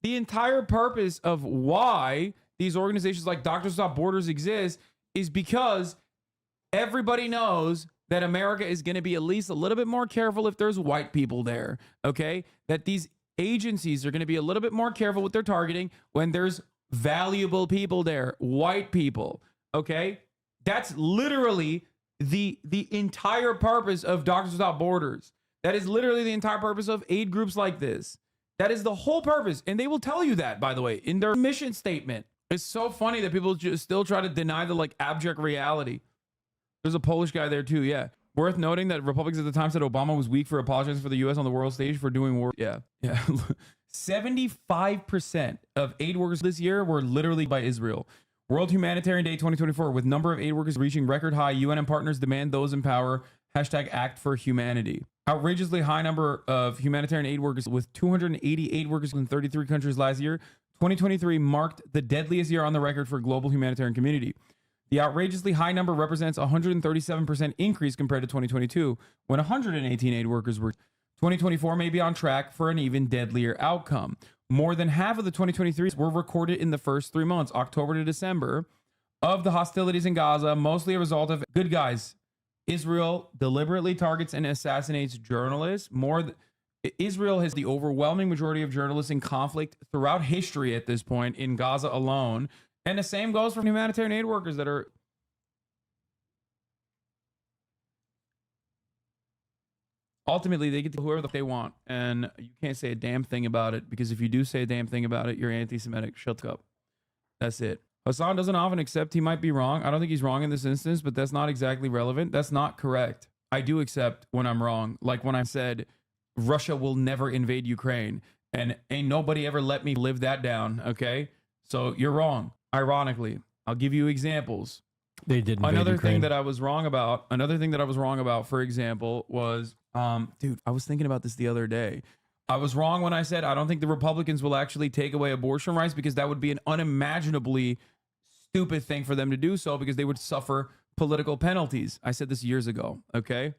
The entire purpose of why these organizations like Doctors Without Borders exist is because everybody knows that America is going to be at least a little bit more careful if there's white people there, okay? That these agencies are going to be a little bit more careful with their targeting when there's valuable people there, white people, okay? That's literally the entire purpose of Doctors Without Borders. That is literally the entire purpose of aid groups like this. That is the whole purpose. And they will tell you that, by the way, in their mission statement. It's so funny that people just still try to deny the like abject reality. There's a Polish guy there too, yeah. Worth noting that Republicans at the time said Obama was weak for apologizing for the U.S. on the world stage for doing war. Yeah. 75% of aid workers this year were literally by Israel. World Humanitarian Day 2024, with number of aid workers reaching record high, UN and partners demand those in power, #Act for Humanity. Outrageously high number of humanitarian aid workers, with 280 aid workers in 33 countries last year. 2023 marked the deadliest year on the record for global humanitarian community. The outrageously high number represents a 137% increase compared to 2022, when 118 aid workers were. 2024 may be on track for an even deadlier outcome. More than half of the 2023s were recorded in the first 3 months, October to December, of the hostilities in Gaza, mostly a result of good guys. Israel deliberately targets and assassinates journalists. Israel has the overwhelming majority of journalists in conflict throughout history at this point in Gaza alone. And the same goes for humanitarian aid workers that are... Ultimately, they get to whoever they want. And you can't say a damn thing about it, because if you do say a damn thing about it, you're anti-Semitic. Shut up. That's it. Hasan doesn't often accept he might be wrong. I don't think he's wrong in this instance, but that's not exactly relevant. That's not correct. I do accept when I'm wrong. Like when I said, Russia will never invade Ukraine. And ain't nobody ever let me live that down, okay? So you're wrong. Ironically, I'll give you examples. They did invade Another Ukraine. thing that I was wrong about, for example, was, dude, I was thinking about this the other day. I was wrong when I said I don't think the Republicans will actually take away abortion rights, because that would be an unimaginably stupid thing for them to do so, because they would suffer political penalties. I said this years ago, okay?